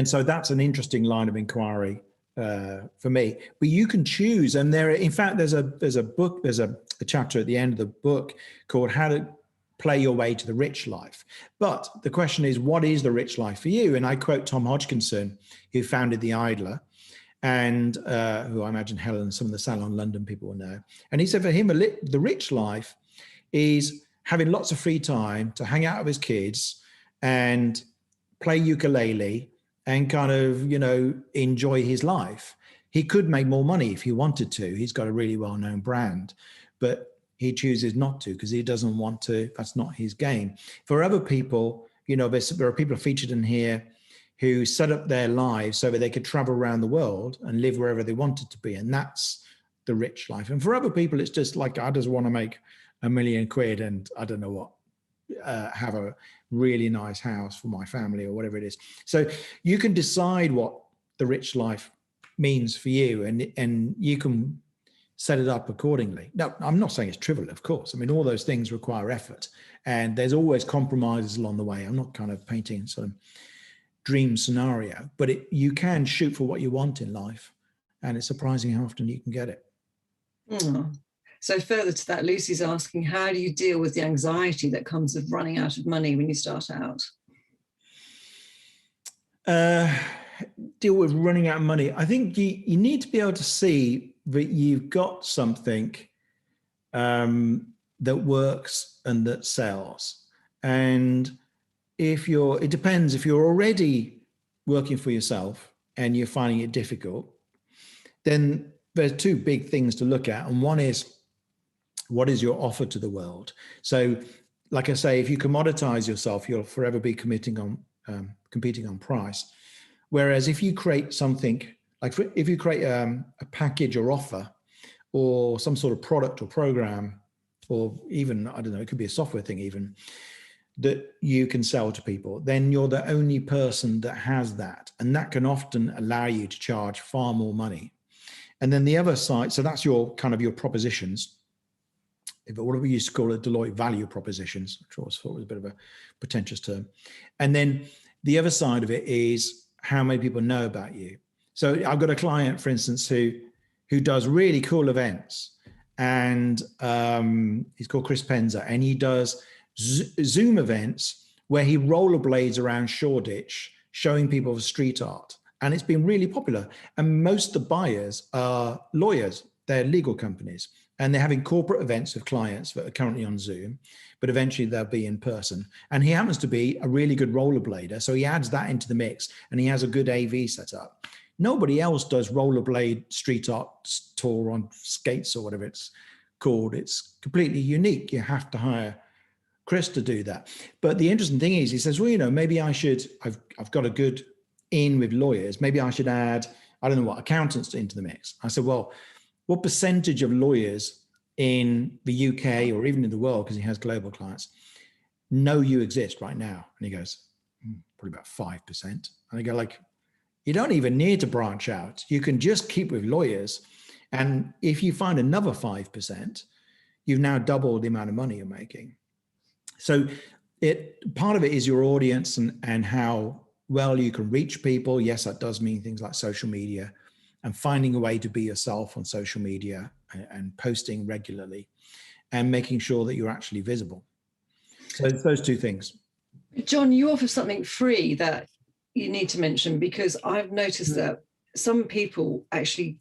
so that's an interesting line of inquiry for me. But you can choose, and in fact, there's a chapter at the end of the book called How to Play Your Way to the Rich Life. But the question is, what is the rich life for you? And I quote Tom Hodgkinson, who founded The Idler, and who I imagine Helen and some of the Salon London people will know. And he said for him, the rich life is having lots of free time to hang out with his kids and play ukulele and kind of, enjoy his life. He could make more money if he wanted to. He's got a really well-known brand, but he chooses not to because he doesn't want to. That's not his game. For other people, there are people featured in here who set up their lives so that they could travel around the world and live wherever they wanted to be. And that's the rich life. And for other people, it's just like, I just want to make £1 million and I don't know what, have a really nice house for my family or whatever it is. So you can decide what the rich life means for you, and you can set it up accordingly. Now, I'm not saying it's trivial, of course. I mean, all those things require effort, and there's always compromises along the way. I'm not kind of painting sort of dream scenario, but you can shoot for what you want in life, and it's surprising how often you can get it. So further to that, Lucy's asking, how do you deal with the anxiety that comes with running out of money when you start out? Deal with running out of money. I think you need to be able to see that you've got something that works and that sells. And it depends, if you're already working for yourself and you're finding it difficult, then there's two big things to look at. And one is, what is your offer to the world? So, like I say, if you commoditize yourself, you'll forever be competing on price. Whereas if you create something, if you create a package or offer or some sort of product or program, or even, I don't know, it could be a software thing even, that you can sell to people, then you're the only person that has that. And that can often allow you to charge far more money. And then the other side, so that's your kind of your propositions, but what we used to call it Deloitte value propositions, which I always thought was a bit of a pretentious term. And then the other side of it is how many people know about you. So I've got a client, for instance, who does really cool events, and he's called Chris Penza, and he does Zoom events where he rollerblades around Shoreditch, showing people the street art. And it's been really popular. And most of the buyers are lawyers, they're legal companies, and they're having corporate events with clients that are currently on Zoom, but eventually they'll be in person. And he happens to be a really good rollerblader, so he adds that into the mix, and he has a good AV set up. Nobody else does rollerblade street art tour on skates or whatever it's called. It's completely unique. You have to hire Chris to do that. But the interesting thing is, he says, well, maybe I should, I've got a good in with lawyers. Maybe I should add, I don't know what, accountants into the mix. I said, well, what percentage of lawyers in the UK or even in the world, because he has global clients, know you exist right now? And he goes, probably about 5%. And I go, like, you don't even need to branch out. You can just keep with lawyers. And if you find another 5%, you've now doubled the amount of money you're making. So part of it is your audience and how well you can reach people. Yes, that does mean things like social media and finding a way to be yourself on social media and posting regularly and making sure that you're actually visible. So it's those two things. John, you offer something free that you need to mention, because I've noticed that some people actually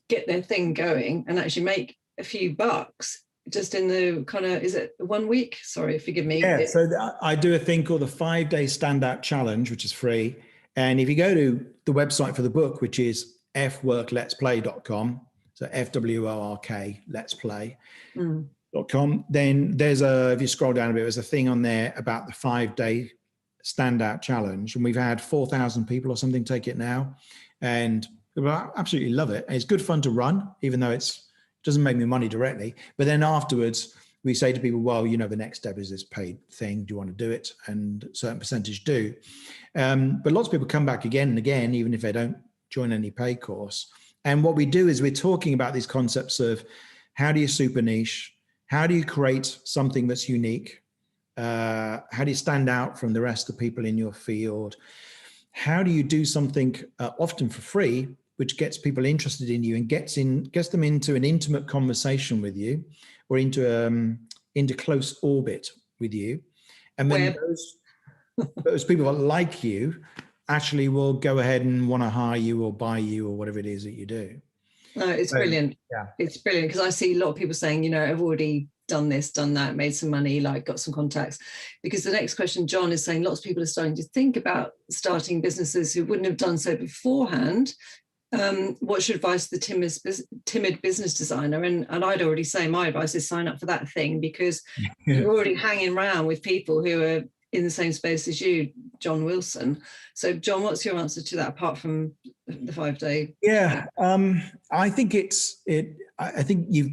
get their thing going and actually make a few bucks just in the kind of, is it 1 week? Sorry, forgive me. Yeah, so I do a thing called the 5-day standout challenge, which is free. And if you go to the website for the book, which is fworkletsplay.com, so FWORK, let's play.com, then there's if you scroll down a bit, there's a thing on there about the 5-day standout challenge. And we've had 4,000 people or something take it now. And But I absolutely love it. And it's good fun to run, even though it doesn't make me money directly. But then afterwards, we say to people, well, the next step is this paid thing. Do you want to do it? And a certain percentage do. But lots of people come back again and again, even if they don't join any paid course. And what we do is we're talking about these concepts of how do you super niche? How do you create something that's unique? How do you stand out from the rest of the people in your field? How do you do something often for free, which gets people interested in you and gets them into an intimate conversation with you, or into close orbit with you, and then those people that like you actually will go ahead and want to hire you or buy you or whatever it is that you do. No, it's brilliant. Yeah, it's brilliant, because I see a lot of people saying, I've already done this, done that, made some money, like got some contacts. Because the next question, John is saying, lots of people are starting to think about starting businesses who wouldn't have done so beforehand. What's your advice to the timid business designer? And I'd already say my advice is sign up for that thing, because you're already hanging around with people who are in the same space as you, John Wilson. So, John, what's your answer to that, apart from the 5-day? Yeah, I think I think you've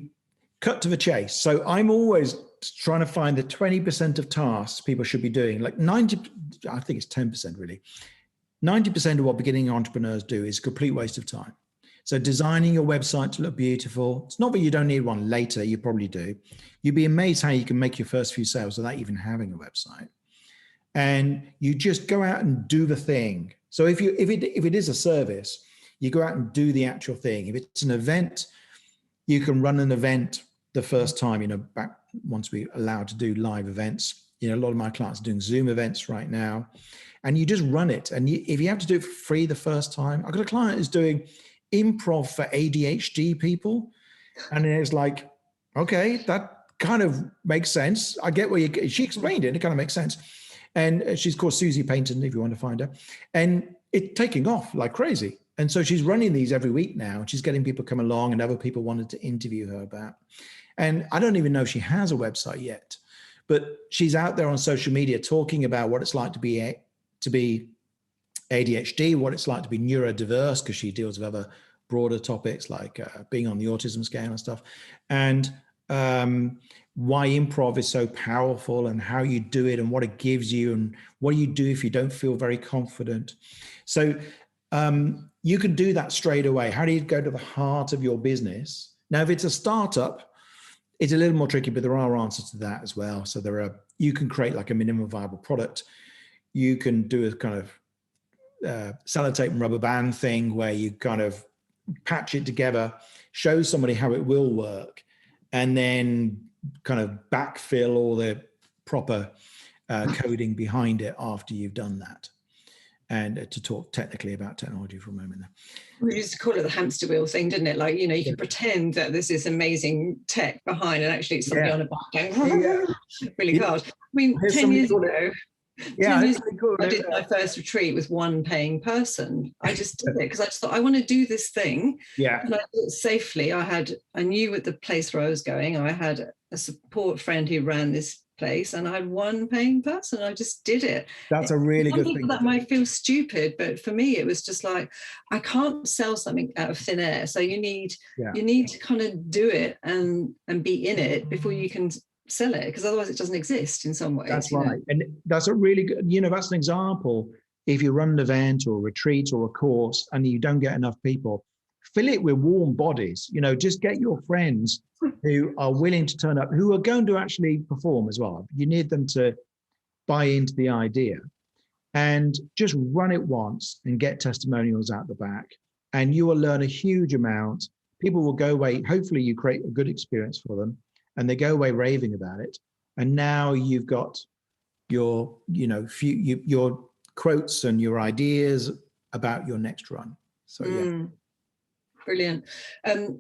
cut to the chase. So I'm always trying to find the 20% of tasks people should be doing. Like 90, I think it's 10% really. 90% of what beginning entrepreneurs do is a complete waste of time. So designing your website to look beautiful, it's not that you don't need one later, you probably do. You'd be amazed how you can make your first few sales without even having a website. And you just go out and do the thing. So if it is a service, you go out and do the actual thing. If it's an event, you can run an event the first time, back once we're allowed to do live events. A lot of my clients are doing Zoom events right now, and you just run it. And if you have to do it for free the first time, I've got a client who's doing improv for ADHD people. And it's like, okay, that kind of makes sense. I get where she explained it. It kind of makes sense. And she's called Susie Paynton, if you want to find her. And it's taking off like crazy. And so she's running these every week now. And she's getting people come along, and other people wanted to interview her about. And I don't even know if she has a website yet, but she's out there on social media talking about what it's like to be ADHD, what it's like to be neurodiverse, because she deals with other broader topics like being on the autism scale and stuff. And why improv is so powerful, and how you do it, and what it gives you, and what do you do if you don't feel very confident. So you can do that straight away. How do you go to the heart of your business? Now, if it's a startup, it's a little more tricky, but there are answers to that as well. So you can create like a minimum viable product. You can do a kind of sellotape and rubber band thing where you kind of patch it together, show somebody how it will work, and then kind of backfill all the proper coding behind it after you've done that. And to talk technically about technology for a moment there. We used to call it the hamster wheel thing, didn't it? Like, you can pretend that there's this amazing tech behind, and actually it's somebody on a bike going really hard. I mean, 10 years ago, I did my first retreat with one paying person. I just did it because I just thought, I want to do this thing. Yeah. And I did it safely. I knew at the place where I was going, I had a support friend who ran this place, and I had one paying person. I just did it. That's a really good thing. That might feel stupid, but for me it was just like, I can't sell something out of thin air. So you need to kind of do it and be in it before you can sell it, because otherwise it doesn't exist in some ways. That's right. And that's a really good, that's an example. If you run an event or a retreat or a course and you don't get enough people, fill it with warm bodies. Just get your friends who are willing to turn up, who are going to actually perform as well. You need them to buy into the idea, and just run it once and get testimonials out the back, and you will learn a huge amount. People will go away. Hopefully you create a good experience for them, and they go away raving about it. And now you've got your, your quotes and your ideas about your next run. So yeah. Brilliant.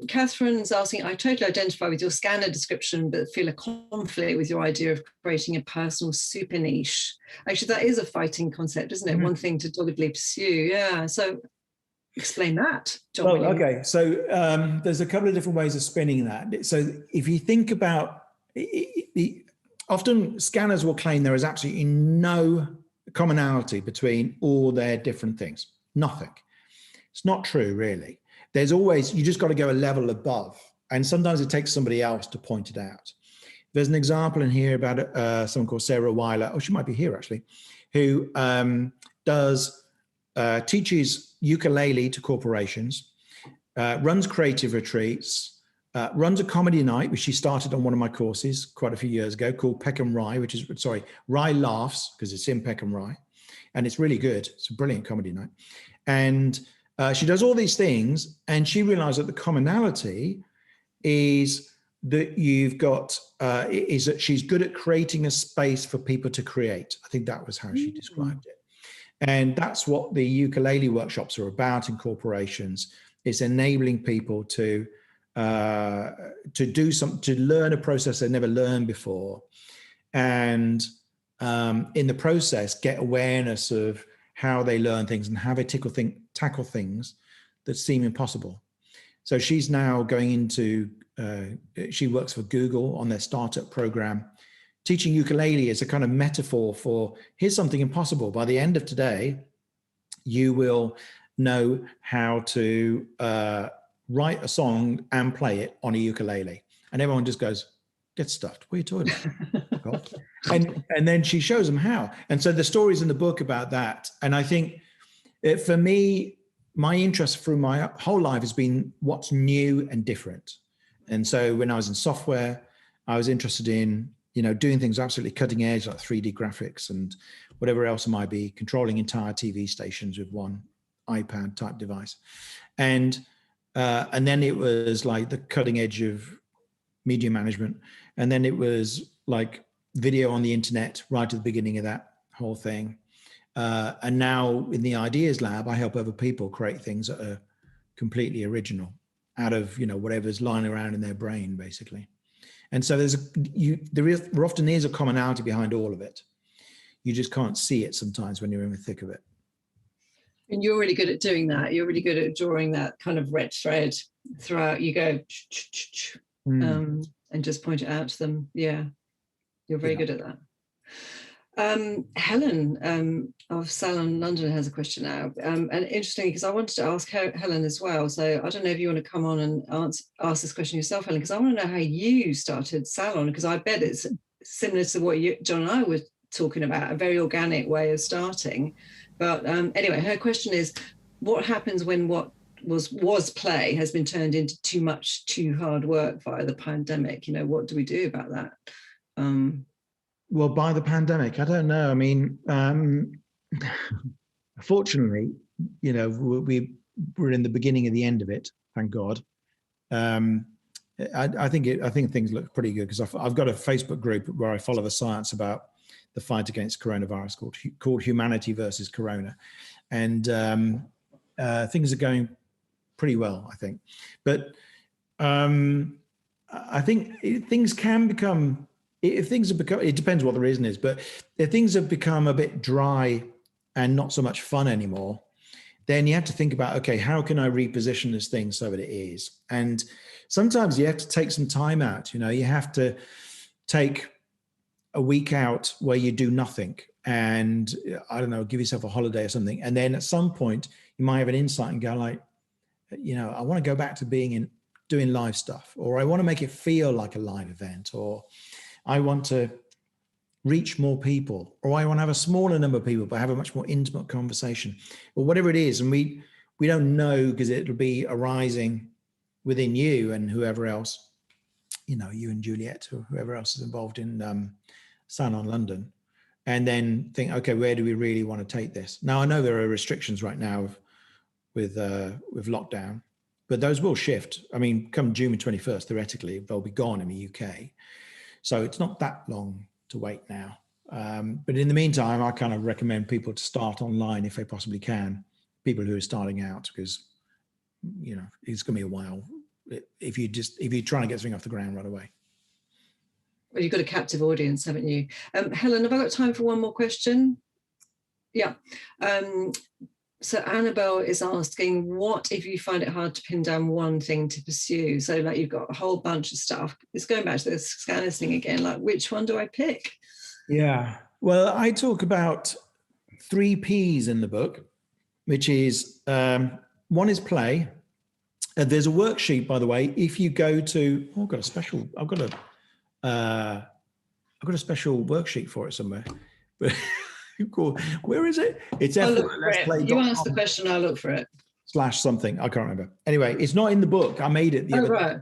Catherine's asking, I totally identify with your scanner description, but feel a conflict with your idea of creating a personal super niche. Actually, that is a fighting concept, isn't it? One thing to doggedly pursue. Yeah. So explain that, John. Well, okay. So there's a couple of different ways of spinning that. So if you think about often scanners will claim there is absolutely no commonality between all their different things. Nothing. It's not true, really. There's always, you just got to go a level above. And sometimes it takes somebody else to point it out. There's an example in here about someone called Sarah Weiler. Oh, she might be here actually, who teaches ukulele to corporations, runs creative retreats, runs a comedy night, which she started on one of my courses quite a few years ago, called Peckham Rye, Rye Laughs, because it's in Peckham Rye. And it's really good. It's a brilliant comedy night. And she does all these things, and she realized that the commonality is that you've got, is that she's good at creating a space for people to create. I think that was how she described it. And that's what the ukulele workshops are about in corporations. It's enabling people to do something, to learn a process they've never learned before. And in the process, get awareness of how they learn things and how they tackle things that seem impossible. So she's now going into, she works for Google on their startup program. Teaching ukulele is a kind of metaphor for, here's something impossible. By the end of today, you will know how to write a song and play it on a ukulele. And everyone just goes, get stuffed. What are you talking about? and then she shows them how. And so the stories in the book about that. And I think for me, my interest through my whole life has been what's new and different. And so when I was in software, I was interested in, doing things absolutely cutting edge, like 3D graphics and whatever else it might be, controlling entire TV stations with one iPad type device. And then it was like the cutting edge of media management. And then it was like video on the internet right at the beginning of that whole thing. And now in the Ideas Lab, I help other people create things that are completely original out of, whatever's lying around in their brain, basically. And so there often is a commonality behind all of it. You just can't see it sometimes when you're in the thick of it. And you're really good at doing that. You're really good at drawing that kind of red thread throughout. You go, and just point it out to them. Yeah, you're very good at that. Helen of Salon London has a question now, and interesting because I wanted to ask Helen as well. So I don't know if you want to come on and ask this question yourself, Helen, because I want to know how you started Salon, because I bet it's similar to what John and I were talking about, a very organic way of starting. But anyway, her question is, what happens when what was play has been turned into too hard work via the pandemic? What do we do about that? Well, by the pandemic, I don't know. I mean, fortunately, we're in the beginning of the end of it. Thank God. I think things look pretty good because I've got a Facebook group where I follow the science about the fight against coronavirus called Humanity versus Corona, and things are going pretty well, I think. But I think things can become. If things have become, it depends what the reason is, but if things have become a bit dry and not so much fun anymore, then you have to think about, okay, how can I reposition this thing so that it is? And sometimes you have to take some time out. You have to take a week out where you do nothing and, I don't know, give yourself a holiday or something. And then at some point you might have an insight and go like, I want to go back to doing live stuff, or I want to make it feel like a live event, or I want to reach more people, or I want to have a smaller number of people, but have a much more intimate conversation, or whatever it is. And we don't know, because it'll be arising within you and whoever else, you and Juliet, or whoever else is involved in Salon London, and then think, okay, where do we really want to take this? Now, I know there are restrictions right now with lockdown, but those will shift. I mean, come June 21st, theoretically, they'll be gone in the UK. So it's not that long to wait now. But in the meantime, I kind of recommend people to start online if they possibly can, people who are starting out, because, it's going to be a while if you're trying to get something off the ground right away. Well, you've got a captive audience, haven't you? Helen, have I got time for one more question? Yeah. So Annabelle is asking, what if you find it hard to pin down one thing to pursue? So like you've got a whole bunch of stuff. It's going back to the scanners thing again, like which one do I pick? Yeah, well, I talk about 3 Ps in the book, which is, one One is play. There's a worksheet, by the way. If you go to, I've got a special worksheet for it somewhere. But cool. Where is it? It's I'll look for it. You ask the question, I'll look for it. /something. I can't remember. Anyway, it's not in the book. I made it the other day.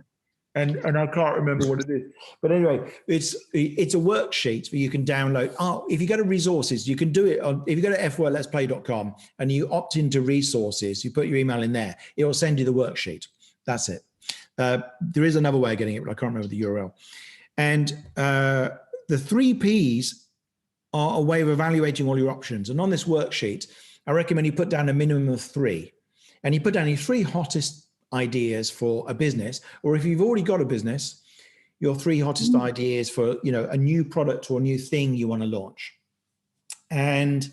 And I can't remember what it is. But anyway, it's a worksheet where you can download. Oh, if you go to resources, you can do it on, if you go to fwordletsplay.com and you opt into resources, you put your email in there, it will send you the worksheet. That's it. There is another way of getting it, but I can't remember the URL. And the 3 Ps are a way of evaluating all your options. And on this worksheet, I recommend you put down a minimum of 3. And you put down your 3 hottest ideas for a business, or if you've already got a business, your 3 hottest ideas for, you know, a new product or a new thing you want to launch. And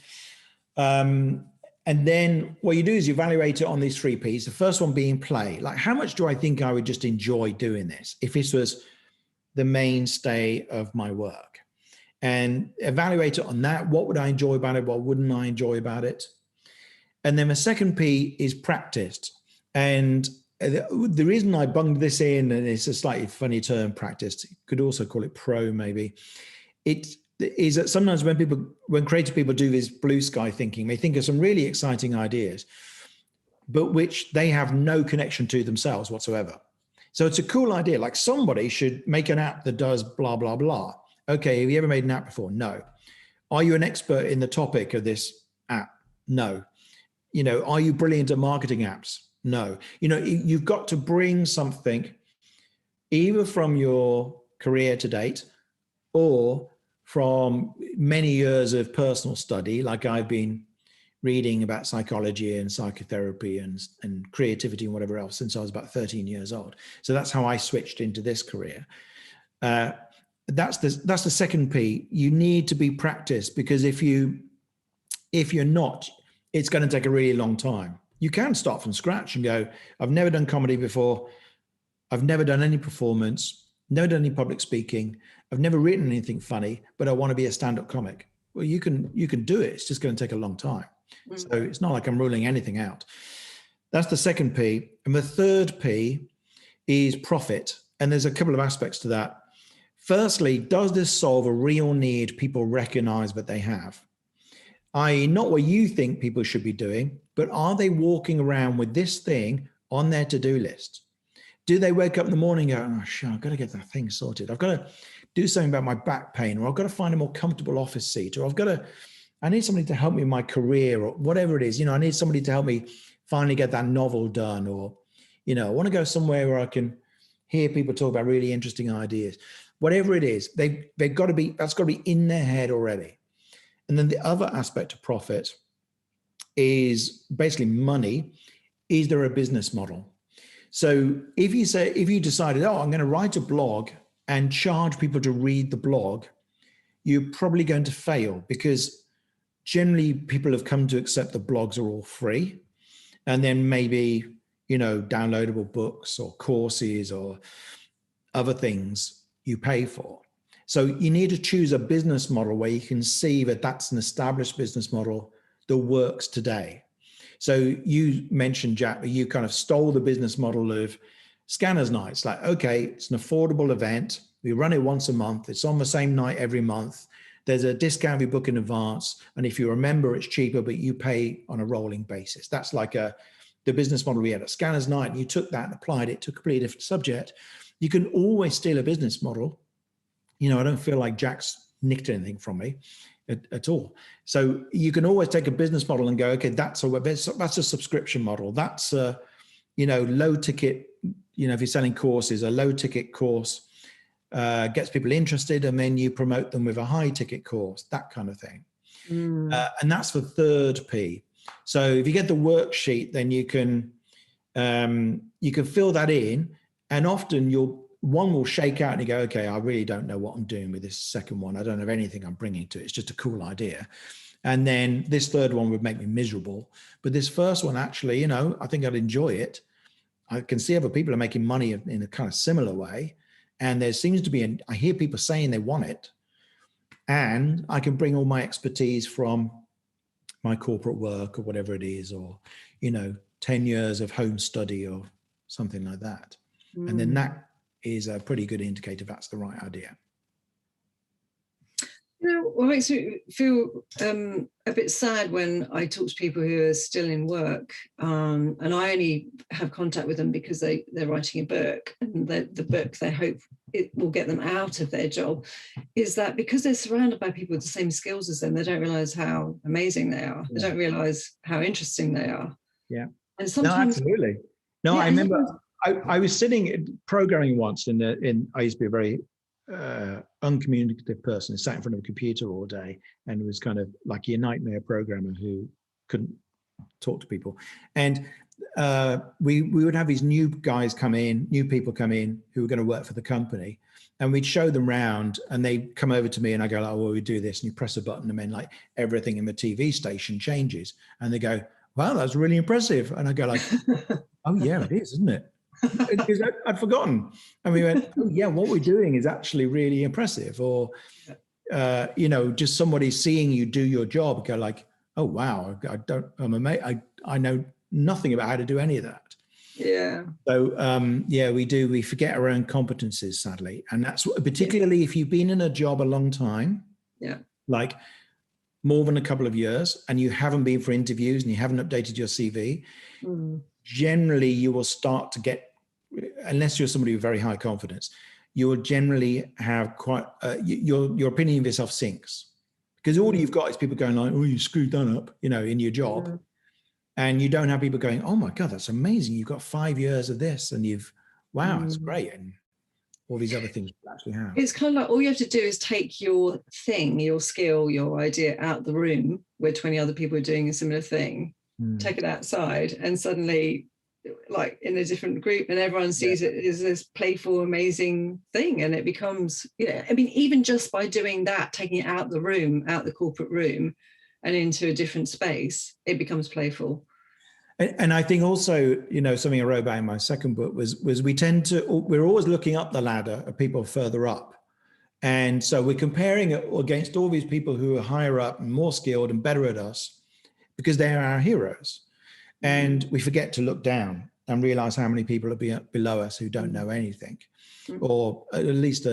then what you do is you evaluate it on these 3 Ps. The first one being play. Like, how much do I think I would just enjoy doing this if this was the mainstay of my work? And evaluate it on that. What would I enjoy about it? What wouldn't I enjoy about it? And then the second P is practiced. And the reason I bunged this in, and it's a slightly funny term, practiced, could also call it pro maybe, it is that sometimes when creative people do this blue sky thinking, they think of some really exciting ideas, but which they have no connection to themselves whatsoever. So it's a cool idea, like somebody should make an app that does blah, blah, blah. Okay, have you ever made an app before? No. Are you an expert in the topic of this app? No. You know, are you brilliant at marketing apps? No. You know, you've got to bring something either from your career to date or from many years of personal study, like I've been reading about psychology and psychotherapy and creativity and whatever else since I was about 13 years old. So that's how I switched into this career. That's the second P. You need to be practiced, because if you're not, it's going to take a really long time. You can start from scratch and go, I've never done comedy before. I've never done any performance, never done any public speaking. I've never written anything funny, but I want to be a stand-up comic. Well, you can do it. It's just going to take a long time. So it's not like I'm ruling anything out. That's the second P. And the third P is profit. And there's a couple of aspects to that. Firstly, does this solve a real need people recognize that they have? I.e., not what you think people should be doing, but are they walking around with this thing on their to-do list? Do they wake up in the morning and go, oh, shit, I've got to get that thing sorted. I've got to do something about my back pain, or I've got to find a more comfortable office seat, or I need somebody to help me in my career, or whatever it is. You know, I need somebody to help me finally get that novel done, or, you know, I want to go somewhere where I can hear people talk about really interesting ideas. Whatever it is, that's got to be in their head already. And then the other aspect of profit is basically money. Is there a business model? So if you decided, oh, I'm going to write a blog and charge people to read the blog, you're probably going to fail, because generally people have come to accept the blogs are all free. And then maybe, you know, downloadable books or courses or other things you pay for. So you need to choose a business model where you can see that that's an established business model that works today. So you mentioned, Jack, that you kind of stole the business model of Scanners Nights. Like, okay, it's an affordable event. We run it once a month. It's on the same night every month. There's a discount if you book in advance. And if you remember, it's cheaper, but you pay on a rolling basis. That's like the business model we had at Scanners Night. And you took that and applied it to a completely different subject. You can always steal a business model. You know, I don't feel like Jack's nicked anything from me at all. So you can always take a business model and go, okay, that's a subscription model. That's a, you know, low ticket, you know, if you're selling courses, a low ticket course gets people interested, and then you promote them with a high ticket course, that kind of thing. And that's the third P. So if you get the worksheet, then you can fill that in, and often one will shake out and you go, okay, I really don't know what I'm doing with this second one. I don't have anything I'm bringing to it. It's just a cool idea. And then this third one would make me miserable. But this first one, actually, you know, I think I'd enjoy it. I can see other people are making money in a kind of similar way. And there seems to be, I hear people saying they want it. And I can bring all my expertise from my corporate work or whatever it is, or, you know, 10 years of home study or something like that. And then that is a pretty good indicator that's the right idea. You know, what makes me feel a bit sad when I talk to people who are still in work, and I only have contact with them because they're writing a book, and the book they hope it will get them out of their job, is that because they're surrounded by people with the same skills as them, they don't realise how amazing they are. They don't realise how interesting they are. Yeah. And sometimes, no, absolutely. No, yeah, I remember I was sitting programming once I used to be a very uncommunicative person, sat in front of a computer all day, and was kind of like your nightmare programmer who couldn't talk to people. And we would have these new people come in who were going to work for the company, and we'd show them round, and they'd come over to me, and I go like, well, we do this, and you press a button, and then like everything in the TV station changes, and they go, wow, that's really impressive. And I go like, oh yeah, it is, isn't it? Because I'd forgotten. And we went, oh yeah, what we're doing is actually really impressive. Or, just somebody seeing you do your job, go like, oh wow, I know nothing about how to do any of that. Yeah. So we forget our own competencies, sadly. And that's particularly if you've been in a job a long time, like more than a couple of years, and you haven't been for interviews and you haven't updated your CV, generally you will start to get, unless you're somebody with very high confidence, you will generally have quite, your opinion of yourself sinks. Because all you've got is people going like, oh, you screwed that up, in your job. And you don't have people going, oh my God, that's amazing. You've got 5 years of this and wow, it's great. And all these other things you actually have. It's kind of like all you have to do is take your thing, your skill, your idea out the room where 20 other people are doing a similar thing, take it outside, and suddenly, like in a different group, and everyone sees it as this playful, amazing thing. And it becomes, even just by doing that, taking it out the room, out the corporate room and into a different space, it becomes playful. And I think also, something I wrote about in my second book was we're always looking up the ladder of people further up. And so we're comparing it against all these people who are higher up and more skilled and better at us because they are our heroes. And we forget to look down and realize how many people are below us who don't know anything, or at least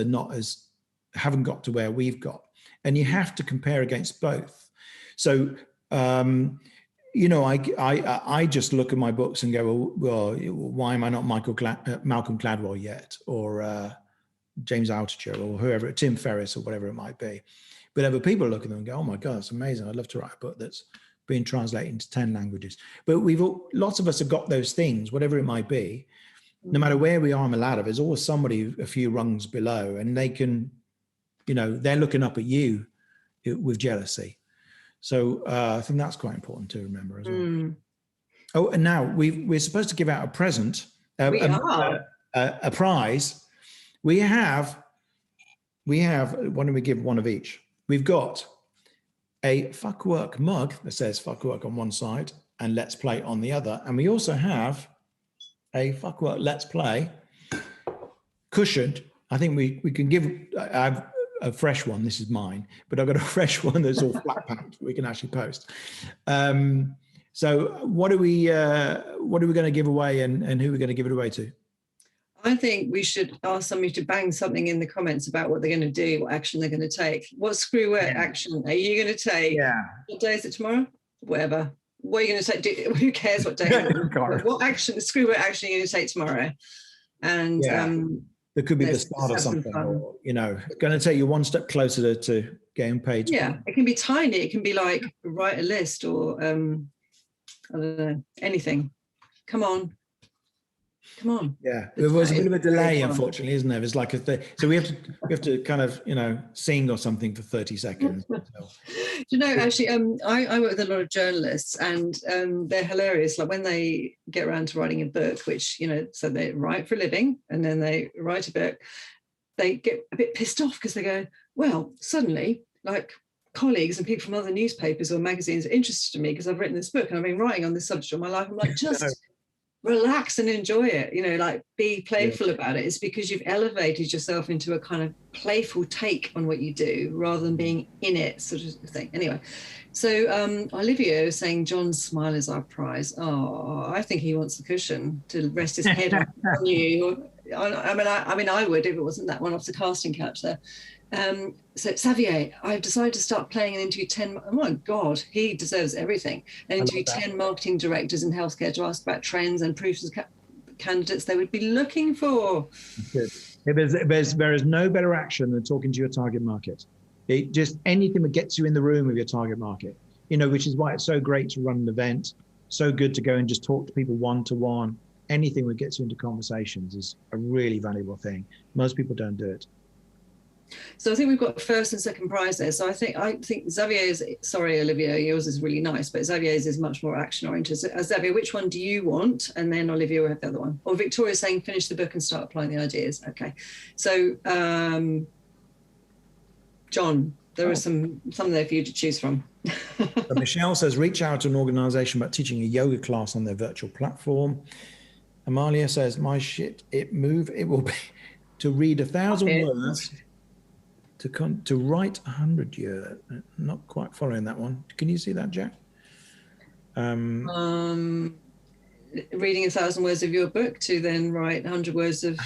haven't got to where we've got. And you have to compare against both. So, I just look at my books and go, well, why am I not Malcolm Gladwell yet, or James Altucher, or whoever, Tim Ferriss, or whatever it might be? But other people look at them and go, oh my God, it's amazing. I'd love to write a book that's being translated into 10 languages. But lots of us have got those things, whatever it might be. No matter where we are on the ladder, there's always somebody a few rungs below, and they can, they're looking up at you with jealousy. So I think that's quite important to remember as well. Oh, and now we're supposed to give out a present, a prize. We have. Why don't we give one of each? We've got a Fuck Work mug that says Fuck Work on one side and Let's Play on the other, and we also have a Fuck Work Let's Play cushioned. I think we can give. I've a fresh one. This is mine, but I've got a fresh one that's all flat packed. We can actually post. So what are we going to give away, and who are we going to give it away to? I think we should ask somebody to bang something in the comments about what they're going to do, what action they're going to take. What screw work action are you going to take? Yeah. What day is it tomorrow? Whatever. What are you going to take? Who cares what day? What action, screw work action are you going to take tomorrow? And there could be the start of something, or, going to take you one step closer to getting paid. Yeah, it can be tiny. It can be like write a list, or I don't know, anything. Come on. Yeah, there was a bit of a delay, unfortunately, isn't there? There's like so we have to kind of sing or something for 30 seconds. Actually, I work with a lot of journalists, and they're hilarious. Like when they get around to writing a book, which so they write for a living, and then they write a book, they get a bit pissed off because they go, well, suddenly like colleagues and people from other newspapers or magazines are interested in me because I've written this book and I've been writing on this subject all my life. I'm like, just relax and enjoy it, like be playful about it. It's because you've elevated yourself into a kind of playful take on what you do rather than being in it sort of thing. Anyway, so Olivia is saying John's smile is our prize. Oh, I think he wants the cushion to rest his head on you. I mean, I would if it wasn't that one off the casting couch there. So Xavier, I've decided to start playing and interview 10. Oh my God, he deserves everything. And interview 10 marketing directors in healthcare to ask about trends and proofs of candidates they would be looking for. Good. There is no better action than talking to your target market. Just anything that gets you in the room with your target market, which is why it's so great to run an event, so good to go and just talk to people one-to-one. Anything that gets you into conversations is a really valuable thing. Most people don't do it. So I think we've got first and second prize there. So I think Xavier's, sorry, Olivia, yours is really nice, but Xavier's is much more action oriented. So, Xavier, which one do you want? And then Olivia will have the other one. Or Victoria's saying finish the book and start applying the ideas. Okay. So John, there are some there for you to choose from. So Michelle says, reach out to an organization about teaching a yoga class on their virtual platform. Amalia says, my shit, it will be to read 1,000 words, to write 100 years. Not quite following that one. Can you see that, Jack? Reading 1,000 words of your book to then write 100 words of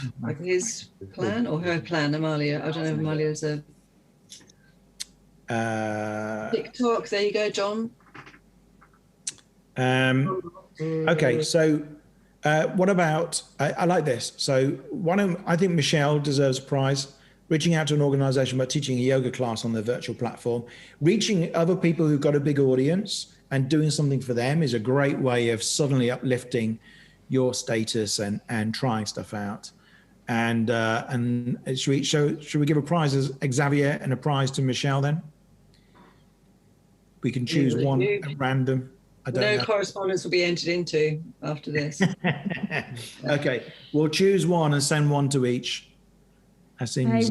his plan or her plan, Amalia. I don't know if Amalia's a TikTok. There you go, John. Okay, so what about, I like this. So I think Michelle deserves a prize. Reaching out to an organization about teaching a yoga class on their virtual platform. Reaching other people who've got a big audience and doing something for them is a great way of suddenly uplifting your status and trying stuff out. And should we give a prize as Xavier and a prize to Michelle then? We can choose one at random. No correspondence will be entered into after this. Okay, we'll choose one and send one to each. Hey,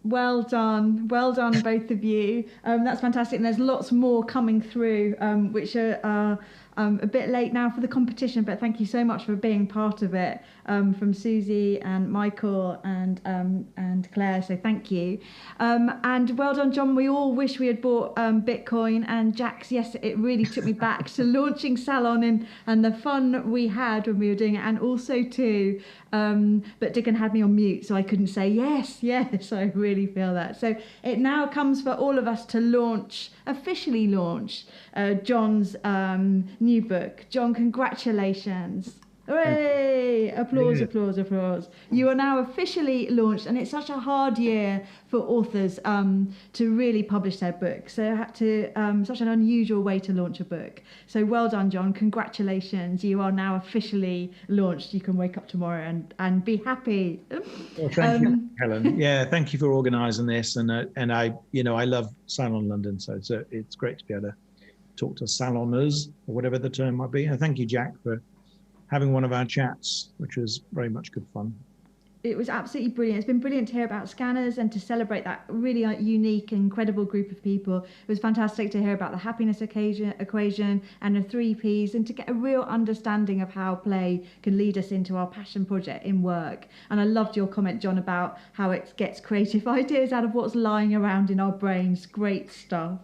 well done, both of you. That's fantastic, and there's lots more coming through, which are a bit late now for the competition, but thank you so much for being part of it, from Susie and Michael and Claire. So thank you, and well done, John. We all wish we had bought Bitcoin, and Jack's. Yes, it really took me back to launching Salon and the fun we had when we were doing it, and also too. But Dickon had me on mute, so I couldn't say yes. I really feel that. So it now comes for all of us to officially launch John's new book. John, congratulations. Hooray! Applause, applause, applause. You are now officially launched, and it's such a hard year for authors to really publish their book. So such an unusual way to launch a book. So well done, John. Congratulations. You are now officially launched. You can wake up tomorrow and be happy. Well, thank you, Helen. Yeah, thank you for organising this. And I love Salon London, so it's great to be able to talk to saloners, or whatever the term might be. And thank you, Jack, for having one of our chats, which was very much good fun. It was absolutely brilliant. It's been brilliant to hear about scanners and to celebrate that really unique and incredible group of people. It was fantastic to hear about the happiness equation and the 3 Ps, and to get a real understanding of how play can lead us into our passion project in work. And I loved your comment, John, about how it gets creative ideas out of what's lying around in our brains. Great stuff.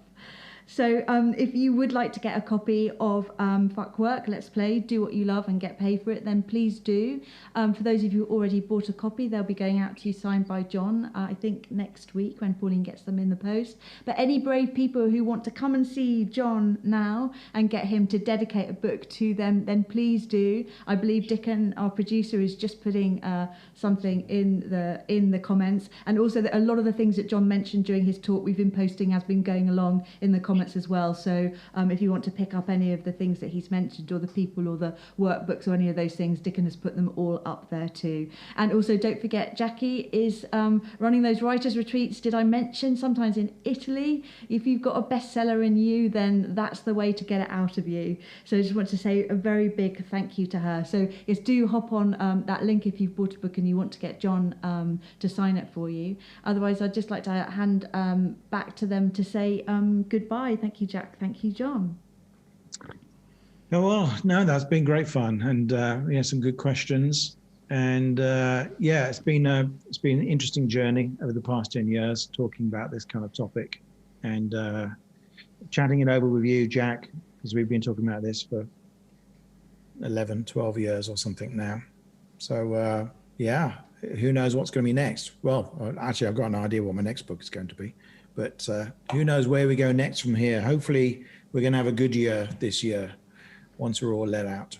So if you would like to get a copy of Fuck Work, Let's Play, Do What You Love and Get Paid for It, then please do. For those of you who already bought a copy, they'll be going out to you signed by John, I think next week when Pauline gets them in the post. But any brave people who want to come and see John now and get him to dedicate a book to them, then please do. I believe Dickon, our producer, is just putting something in the comments. And also a lot of the things that John mentioned during his talk we've been posting has been going along in the comments as well. So if you want to pick up any of the things that he's mentioned, or the people, or the workbooks, or any of those things, Dickon has put them all up there too. And also don't forget, Jackie is running those writers retreats. Did I mention sometimes in Italy? If you've got a bestseller in you, then that's the way to get it out of you. So I just want to say a very big thank you to her. So yes, do hop on that link if you've bought a book and you want to get John to sign it for you. Otherwise, I'd just like to hand back to them to say goodbye. Thank you, Jack. Thank you, John. Oh, well, no, that's been great fun, and some good questions. And it's been an interesting journey over the past 10 years talking about this kind of topic, and chatting it over with you, Jack, because we've been talking about this for 11, 12 years or something now. So who knows what's going to be next? Well, actually, I've got an idea what my next book is going to be, but who knows where we go next from here. Hopefully, we're going to have a good year this year once we're all let out.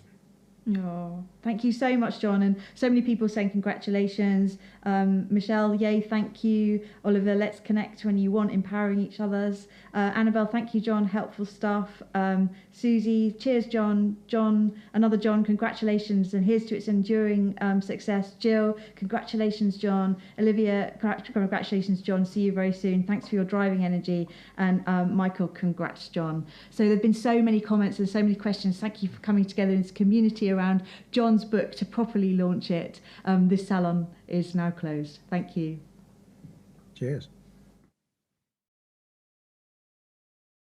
Oh, thank you so much, John. And so many people saying congratulations. Michelle, yay, thank you. Oliver, let's connect when you want, empowering each other's. Annabelle, thank you, John, helpful stuff. Susie, cheers, John. John, another John, congratulations, and here's to its enduring success. Jill, congratulations, John. Olivia, congratulations, John. See you very soon. Thanks for your driving energy. And Michael, congrats, John. So there have been so many comments and so many questions. Thank you for coming together in this community around John's book to properly launch it. This salon is now closed. Thank you. Cheers.